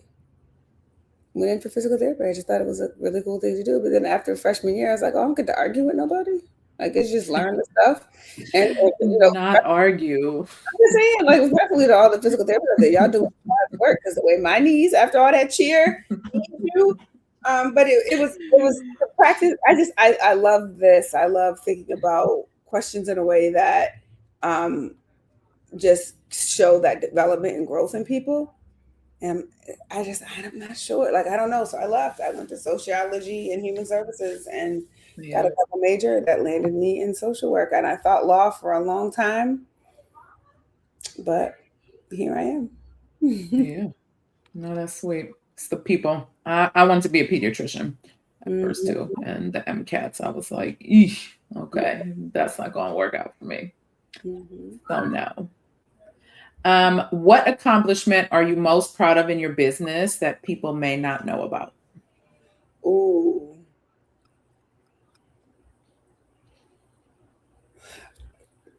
went in for physical therapy. I just thought it was a really cool thing to do. But then after freshman year, I was like, oh, I don't get to argue with nobody. Like it's just learn the stuff, and Not argue. I'm just saying, like, respectfully to all the physical therapists that y'all do hard work because the way my knees after all that cheer need you. But it was the practice. I love this. I love thinking about questions in a way that just show that development and growth in people. And I'm not sure. Like I don't know. So I left. I went to sociology and human services and got Yeah. a double major that landed me in social work. And I thought law for a long time, but here I am. Yeah. No, that's sweet. It's the people. I wanted to be a pediatrician at first too. And the MCATs, I was like, eesh, okay, that's not going to work out for me. So no. What accomplishment are you most proud of in your business that people may not know about? Ooh.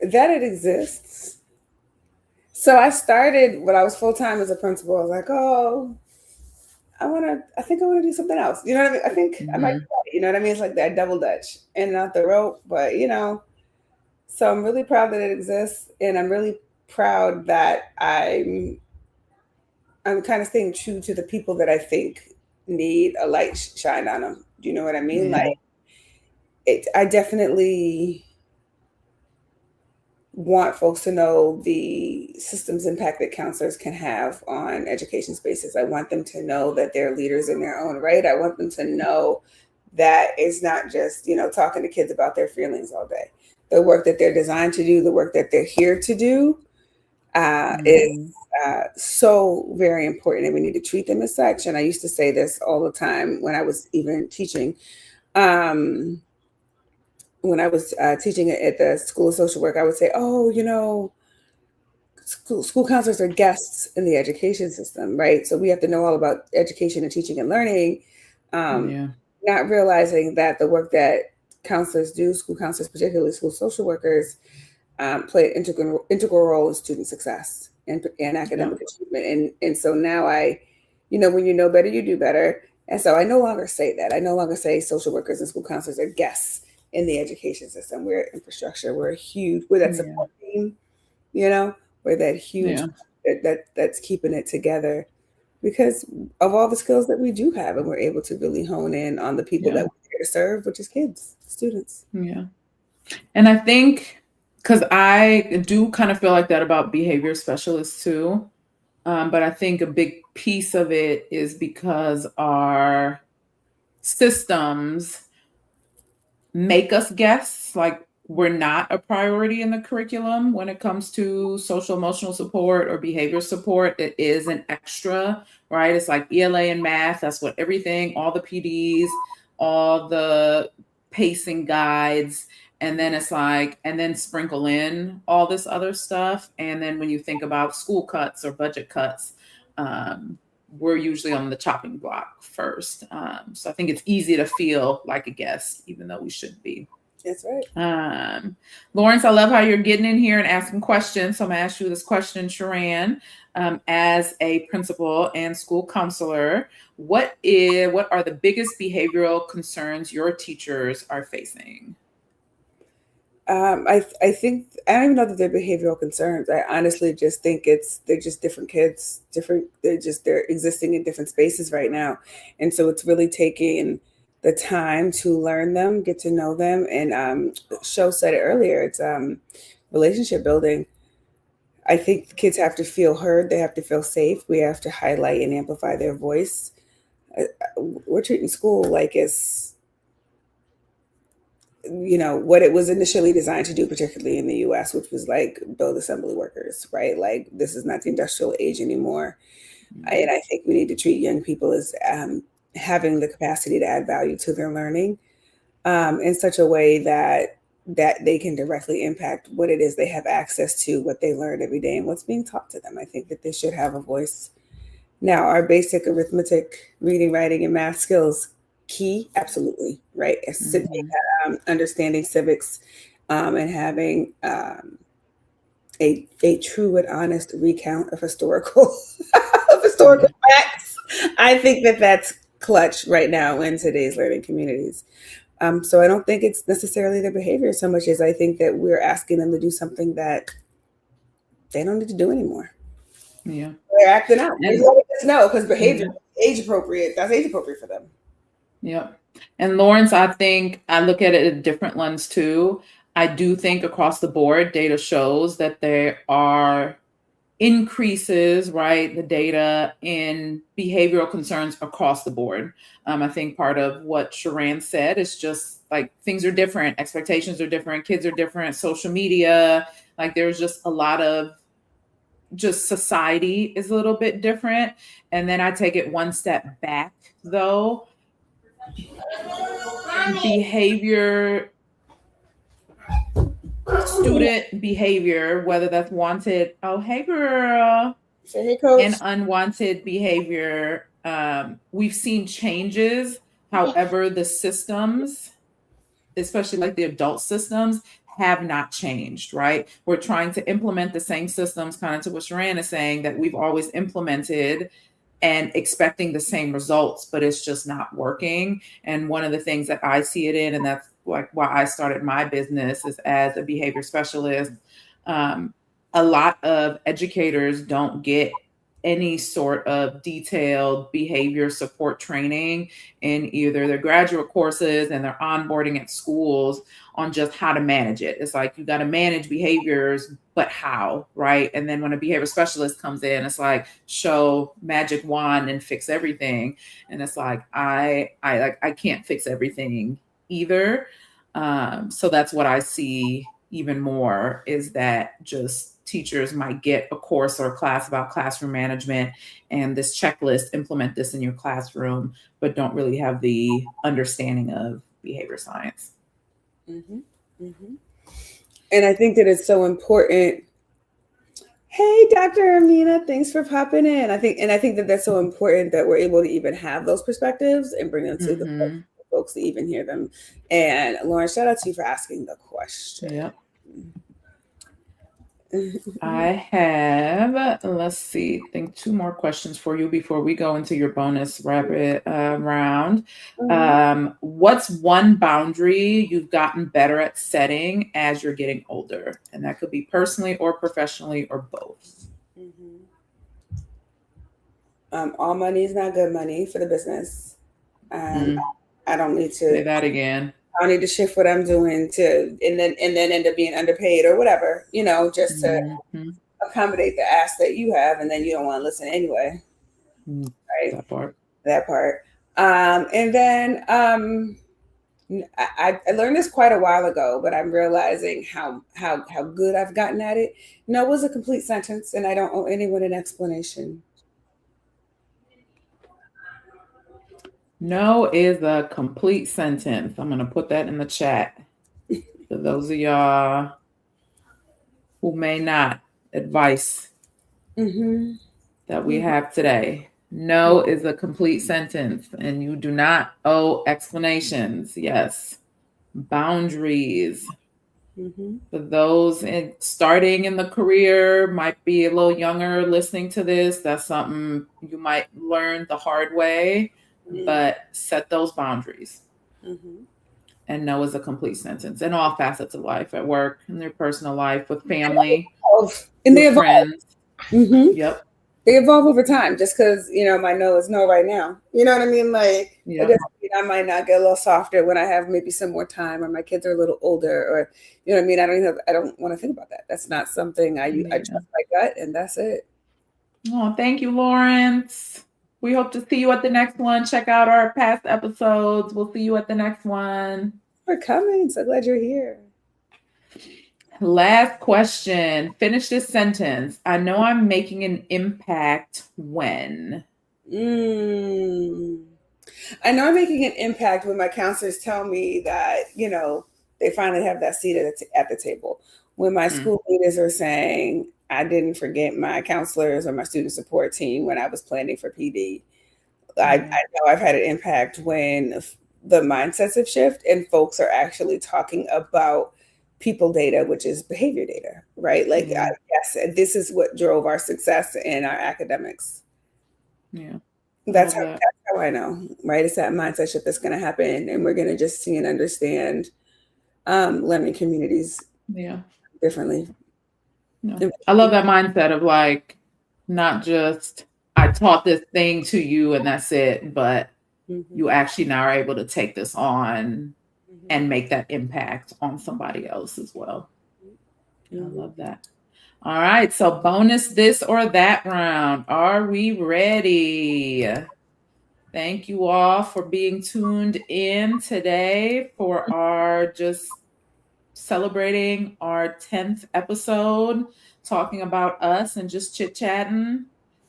That it exists. So I started when I was full time as a principal. I was like, oh, I think I want to do something else. You know what I mean? I think I might, you know what I mean? It's like that double dutch in and out the rope, but so I'm really proud that it exists. And I'm really proud that I'm kind of staying true to the people that I think need a light shine on them. Do you know what I mean? Yeah. Like I definitely want folks to know the systems impact that counselors can have on education spaces. I want them to know that they're leaders in their own right. I want them to know that it's not just, talking to kids about their feelings all day. The work that they're designed to do, the work that they're here to do is so very important, and we need to treat them as such. And I used to say this all the time when I was even teaching. When I was teaching at the School of Social Work, I would say, oh, school counselors are guests in the education system, right? So we have to know all about education and teaching and learning, not realizing that the work that counselors do, school counselors, particularly school social workers, play an integral role in student success and academic achievement. And so now when you know better, you do better. And so I no longer say that. I no longer say social workers and school counselors are guests in the education system. We're infrastructure. We're that support team, we're that huge that's keeping it together because of all the skills that we do have, and we're able to really hone in on the people that we're here to serve, which is kids, students. Yeah. And I think because I do kind of feel like that about behavior specialists too. But I think a big piece of it is because our systems make us guess, like we're not a priority in the curriculum when it comes to social emotional support or behavior support. It is an extra, right? It's like ELA and math. That's what all the PDs, all the pacing guides, and then it's like, and then sprinkle in all this other stuff. And then when you think about school cuts or budget cuts, we're usually on the chopping block first. So I think it's easy to feel like a guest, even though we shouldn't be. That's right. Lawrence, I love how you're getting in here and asking questions. So I'm going to ask you this question, Sherann. As a principal and school counselor, what are the biggest behavioral concerns your teachers are facing? I think I don't even know that they're behavioral concerns. I honestly just think they're just different kids, they're existing in different spaces right now, and so it's really taking the time to learn them, get to know them, and Scho said it earlier. It's relationship building. I think the kids have to feel heard. They have to feel safe. We have to highlight and amplify their voice. We're treating school like it's what it was initially designed to do, particularly in the US, which was like build assembly workers, right? Like this is not the industrial age anymore. And I think we need to treat young people as having the capacity to add value to their learning in such a way that they can directly impact what it is they have access to, what they learn every day, and what's being taught to them. I think that they should have a voice. Now, our basic arithmetic, reading, writing, and math skills, key, absolutely, right? Understanding civics and having a true and honest recount of historical facts. I think that that's clutch right now in today's learning communities. So I don't think it's necessarily their behavior so much as I think that we're asking them to do something that they don't need to do anymore. Yeah. They're acting out. And No, because behavior age appropriate. That's age appropriate for them. yeah. And Lawrence, I think I look at it a different lens too. I do think across the board, data shows that there are increases, right, the data in behavioral concerns across the board. I think part of what Sherann said is just like things are different, expectations are different, kids are different, social media, like there's just a lot of just society is a little bit different. And then I take it one step back though. Behavior, student behavior, whether that's wanted, oh, hey girl, Say, hey, coach. and unwanted behavior, we've seen changes. However, the systems, especially like the adult systems, have not changed, right? We're trying to implement the same systems, kind of to what Sherann is saying, that we've always implemented and expecting the same results, but it's just not working. And one of the things that I see it in, and that's like why I started my business, is as a behavior specialist. A lot of educators don't get any sort of detailed behavior support training in either their graduate courses and their onboarding at schools on just how to manage it. It's like, you got to manage behaviors, but how, right? And then when a behavior specialist comes in, it's like, show magic wand and fix everything. And it's like, I can't fix everything either. So that's what I see even more, is that just teachers might get a course or a class about classroom management and this checklist, implement this in your classroom, but don't really have the understanding of behavior science. Mm-hmm. Mm-hmm. And I think that it's so important. Hey, Dr. Amina, thanks for popping in. I think that that's so important that we're able to even have those perspectives and bring them to the folks to even hear them. And Lauren, shout out to you for asking the question. Yep. I have, let's see, I think 2 more questions for you before we go into your bonus rapid round. What's one boundary you've gotten better at setting as you're getting older? And that could be personally or professionally or both. All money is not good money for the business. I don't need to say that again. I need to shift what I'm doing to, and then end up being underpaid or whatever, just to accommodate the ask that you have, and then you don't want to listen anyway. Right. That part. And then I learned this quite a while ago, but I'm realizing how good I've gotten at it. No was a complete sentence, and I don't owe anyone an explanation. No is a complete sentence. I'm going to put that in the chat for those of y'all who may not. Advice that we have today. No is a complete sentence, and you do not owe explanations. Yes. Boundaries. For those starting in the career, might be a little younger listening to this, that's something you might learn the hard way. But set those boundaries. And no is a complete sentence in all facets of life, at work, in their personal life, with family, and they friends. Yep. They evolve over time. Just because my no is no right now, you know what I mean? Like, it doesn't mean I might not get a little softer when I have maybe some more time, or my kids are a little older, or you know what I mean. I don't want to think about that. That's not something I trust my gut, and that's it. Oh, thank you, Lawrence. We hope to see you at the next one. Check out our past episodes. We'll see you at the next one. For coming. So glad you're here. Last question. Finish this sentence. I know I'm making an impact when. I know I'm making an impact when my counselors tell me that, they finally have that seat at the table. When my school leaders are saying, I didn't forget my counselors or my student support team when I was planning for PD. I know I've had an impact when the mindsets have shifted and folks are actually talking about people data, which is behavior data, right? Like, yes, this is what drove our success in our academics. Yeah. That's Love how, that. that's how I know, right? It's that mindset shift that's going to happen, and we're going to just see and understand learning communities Yeah. differently. Yeah. I love that mindset of like, not just I taught this thing to you and that's it, but you actually now are able to take this on and make that impact on somebody else as well. I love that. All right. So bonus this or that round. Are we ready? Thank you all for being tuned in today for our just celebrating our 10th episode, talking about us and just chit-chatting,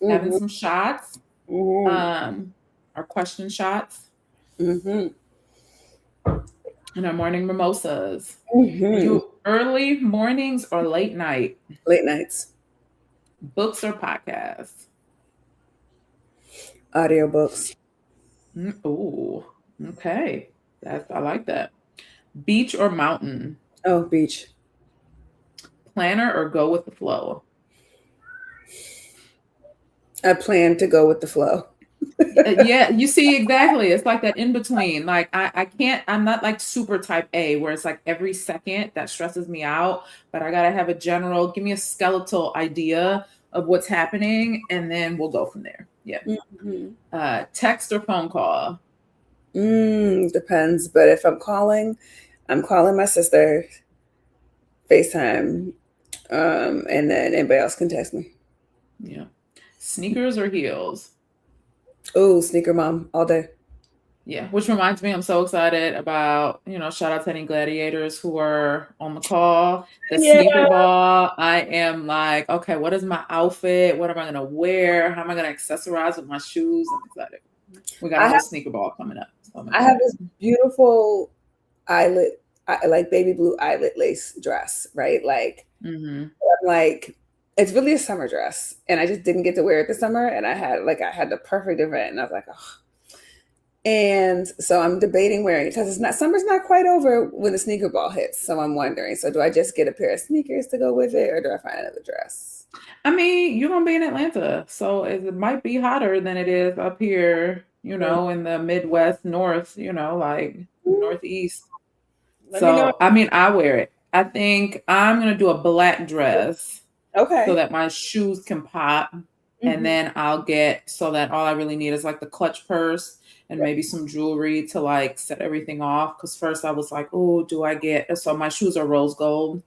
having some shots, our question shots, and our morning mimosas. Are you early mornings or late night? Late nights. Books or podcasts? Audiobooks. Oh, okay. I like that. Beach or mountain? Oh, beach. Planner or go with the flow? I plan to go with the flow. Yeah, you see, exactly. It's like that in between. Like I can't, I'm not like super type A where it's like every second that stresses me out, but I gotta have a general, give me a skeletal idea of what's happening, and then we'll go from there. Yeah. Text or phone call? Depends. But if I'm calling my sister, FaceTime, and then anybody else can text me. Yeah. Sneakers or heels? Oh, sneaker mom all day. Yeah, which reminds me, I'm so excited about, shout out to any gladiators who are on the call. The sneaker ball, I am like, okay, what is my outfit? What am I going to wear? How am I going to accessorize with my shoes? I'm excited. We got a whole sneaker ball coming up. So I have this beautiful eyelet, like baby blue eyelet lace dress, right? Like, I'm like, it's really a summer dress, and I just didn't get to wear it this summer, and I had the perfect event, and I was like, oh. And so I'm debating wearing it because summer's not quite over when the sneaker ball hits. So I'm wondering, so do I just get a pair of sneakers to go with it, or do I find another dress? I mean, you're gonna be in Atlanta, so it might be hotter than it is up here, in the Midwest, North, like Northeast. So I mean, I wear it. I think I'm gonna do a black dress, okay, so that my shoes can pop, and then I'll get so that all I really need is like the clutch purse and maybe some jewelry to like set everything off. Because first I was like, oh, do I get? So my shoes are rose gold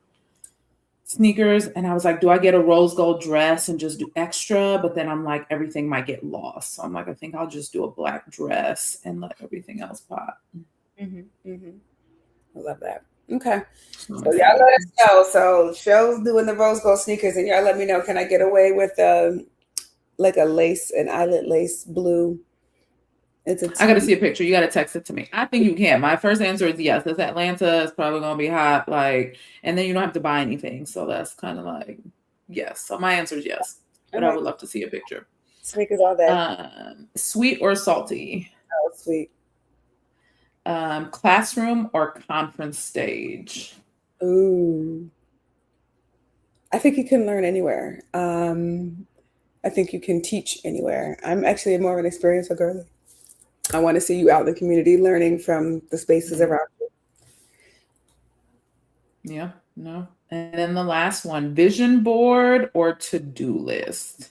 sneakers, and I was like, do I get a rose gold dress and just do extra? But then I'm like, everything might get lost, so I'm like, I think I'll just do a black dress and let everything else pop. I love that. Okay, so y'all let us know. So Sho's doing the rose gold sneakers, and y'all let me know. Can I get away with like a lace, an eyelet lace blue? I got to see a picture. You got to text it to me. I think you can. My first answer is yes. It's Atlanta. It's probably going to be hot. And then you don't have to buy anything. So that's kind of like, yes. So my answer is yes. But I would love to see a picture. Sneakers all that. Sweet or salty? Oh, sweet. Classroom or conference stage? Ooh. I think you can learn anywhere. I think you can teach anywhere. I'm actually more of an experiential girly. I want to see you out in the community learning from the spaces around you. Yeah, no. And then the last one, vision board or to-do list?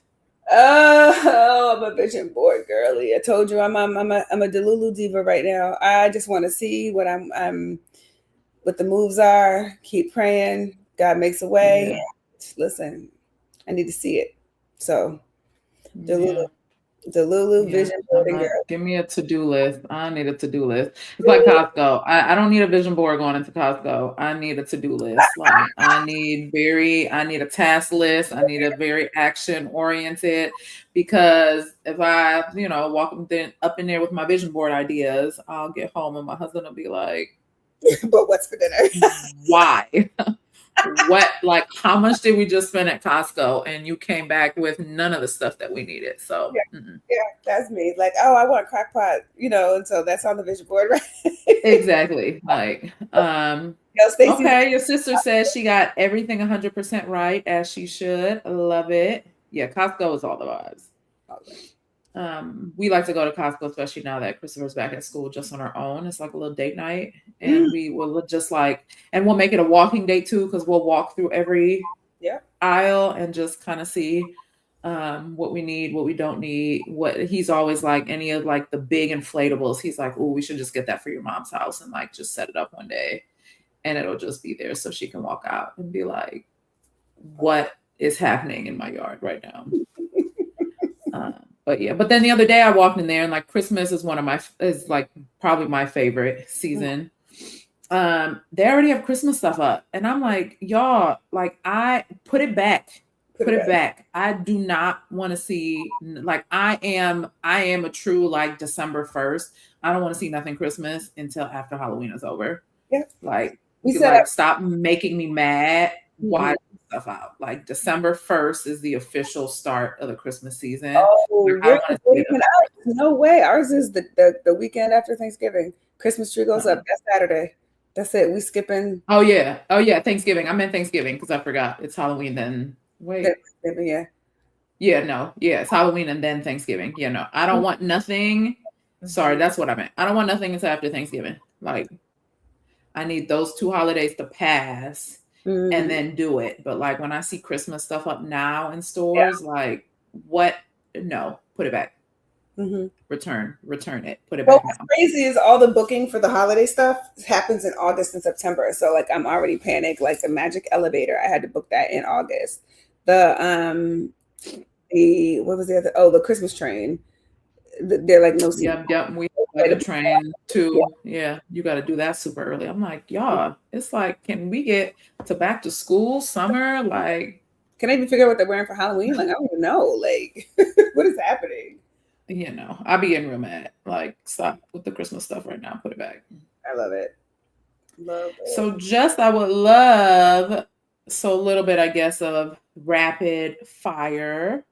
Oh, I'm a vision board girly. I told you I'm a Delulu diva right now. I just want to see what what the moves are. Keep praying. God makes a way. Yeah. Listen, I need to see it. So Delulu vision board and girl. Give me a to-do list. I need a to-do list. It's like Costco. I don't need a vision board going into Costco. I need a to-do list. Like I need a task list. I need a very action oriented, because if I, walk up in there with my vision board ideas, I'll get home and my husband will be like, but what's for dinner? Why? What, like, how much did we just spend at Costco and you came back with none of the stuff that we needed? So yeah, that's me. Like, oh, I want a crock pot, and so that's on the vision board, right? Exactly. Like, okay, your sister says she got everything 100% right, as she should. Love it. Yeah, Costco is all the vibes. We like to go to Costco, especially now that Christopher's back at school, just on our own. It's like a little date night, and we will just and we'll make it a walking date too, because we'll walk through every aisle and just kind of see what we need, what we don't need. What he's always like, any of like the big inflatables, he's like, oh, we should just get that for your mom's house and like just set it up one day, and it'll just be there so she can walk out and be like, what is happening in my yard right now? But yeah, but then the other day I walked in there, and like Christmas is like probably my favorite season. They already have Christmas stuff up, and I'm like, y'all, like, I put it back. Put it back. I do not want to see, like, I am a true like December 1st. I don't want to see nothing Christmas until after Halloween is over. Yeah. Like, stop making me mad. Why stuff out? Like December 1st is the official start of the Christmas season. Oh, no way. Ours is the weekend after Thanksgiving. Christmas tree goes up that Saturday. That's it. We skipping. Oh yeah. Thanksgiving. I meant Thanksgiving because I forgot it's Halloween then. Wait. Yeah. Yeah, no. Yeah, it's Halloween and then Thanksgiving. Yeah, no. I don't want nothing. Sorry, that's what I meant. I don't want nothing until after Thanksgiving. Like, I need those 2 holidays to pass and then do it. But like when I see Christmas stuff up now in stores, like, what? No, put it back. Return it. Put it back. What's crazy is all the booking for the holiday stuff happens in August and September. So like I'm already panicked. Like the Magic Elevator, I had to book that in August. The what was the other? Oh, the Christmas train. They're like no. Yeah. We had a train too. Yeah, you got to do that super early. I'm like, y'all. It's like, can we get to back to school, summer? Like, can I even figure out what they're wearing for Halloween? Like, I don't even know. Like, what is happening? You know, I'll be getting real mad. Like, stop with the Christmas stuff right now. Put it back. I love it. Love it. So I would love a little bit, I guess, of rapid fire.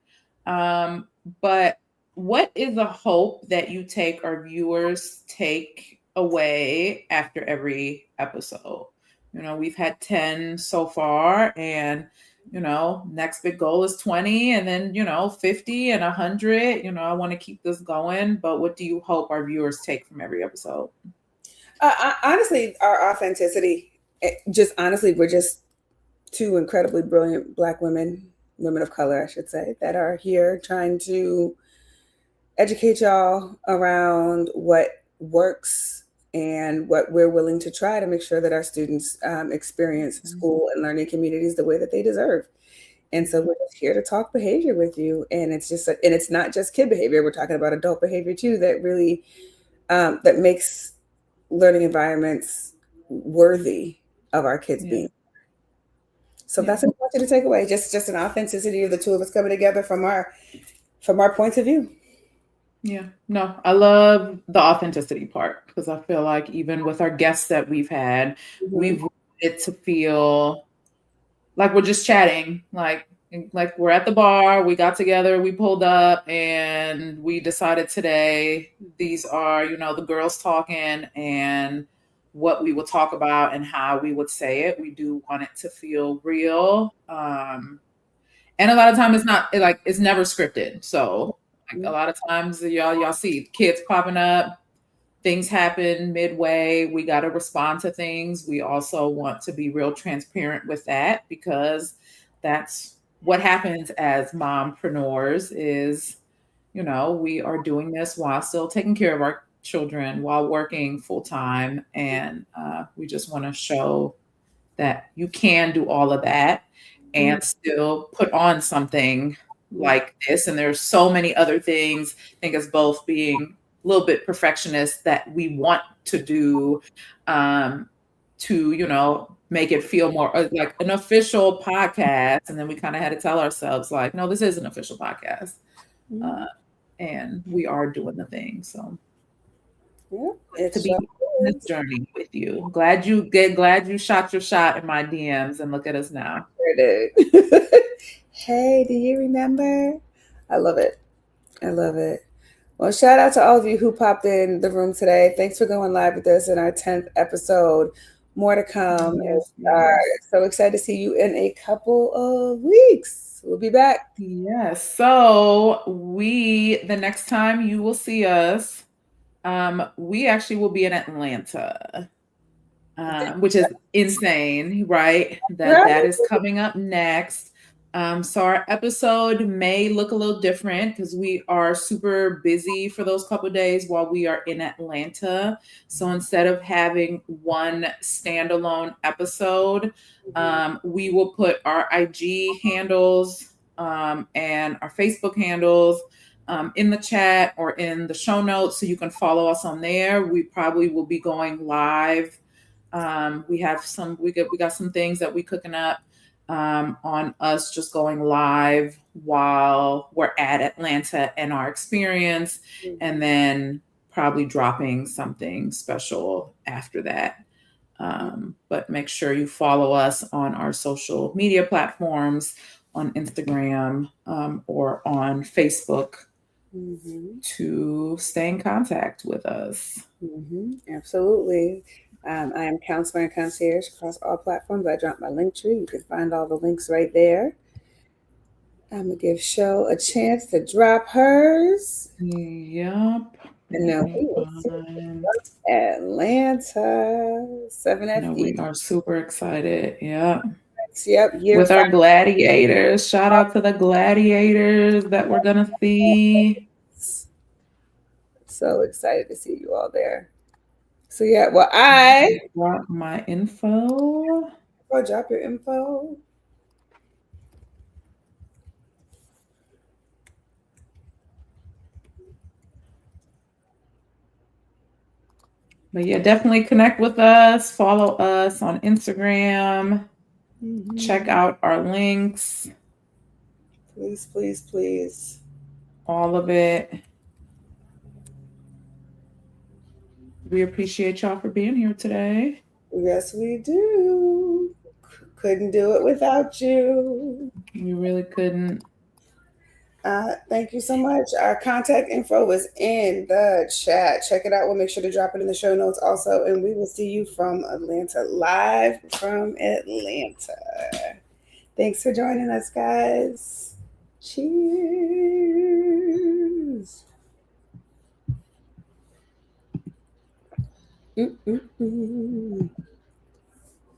But what is a hope that you take our viewers take away after every episode? You know, we've had 10 so far, and you know, next big goal is 20, and then, you know, 50 and 100. You know, I want to keep this going, but what do you hope our viewers take from every episode? Honestly, our authenticity. Honestly, we're just 2 incredibly brilliant Black women of color, I should say, that are here trying to educate y'all around what works and what we're willing to try to make sure that our students experience school and learning communities the way that they deserve. And so we're just here to talk behavior with you. And it's just, and it's not just kid behavior. We're talking about adult behavior too, that really, that makes learning environments worthy of our kids being. So that's what I want you to take away. Just an authenticity of the 2 of us coming together from our points of view. Yeah, no, I love the authenticity part, because I feel like even with our guests that we've had, we've wanted to feel like we're just chatting, like we're at the bar, we got together, we pulled up, and we decided today these are, you know, the girls talking and what we will talk about and how we would say it. We do want it to feel real. And a lot of times it's never scripted. So like a lot of times y'all see kids popping up, things happen midway. We got to respond to things. We also want to be real transparent with that, because that's what happens as mompreneurs is, you know, we are doing this while still taking care of our children, while working full time. And we just want to show that you can do all of that and still put on something like this. And there's so many other things, I think, as both being a little bit perfectionist, that we want to do to, you know, make it feel more like an official podcast. And then we kind of had to tell ourselves like, no, this is an official podcast. And we are doing the thing. So to be on this journey with you. Glad you shot your shot in my DMs, and look at us now. Hey, do you remember? I love it. I love it. Well, shout out to all of you who popped in the room today. Thanks for going live with us in our 10th episode. More to come. Yes, So excited to see you in a couple of weeks. We'll be back. yes. So the next time you will see us, we actually will be in Atlanta. Which is insane, right? That is coming up next. So our episode may look a little different because we are super busy for those couple of days while we are in Atlanta. So instead of having one standalone episode, we will put our IG handles and our Facebook handles in the chat or in the show notes so you can follow us on there. We probably will be going live. We got some things that we cooking up on us just going live while we're at Atlanta and our experience, and then probably dropping something special after that. But make sure you follow us on our social media platforms on Instagram or on Facebook to stay in contact with us. Absolutely. I am Counselor and Concierge across all platforms. I dropped my link tree. You can find all the links right there. I'm going to give Scho a chance to drop hers. Yep. And now Atlanta, 7FD. No, we are super excited. Yep. Yep. With our gladiators. Shout out to the gladiators that we're going to see. So excited to see you all there. So yeah, well, I drop my info. I'll drop your info. But yeah, definitely connect with us. Follow us on Instagram. Check out our links. Please, please, please. All of it. We appreciate y'all for being here today. Yes, we do. Couldn't do it without you. We really couldn't. Thank you so much. Our contact info is in the chat. Check it out. We'll make sure to drop it in the show notes also. And we will see you from Atlanta, live from Atlanta. Thanks for joining us, guys. Cheers. Mm-mm-mm.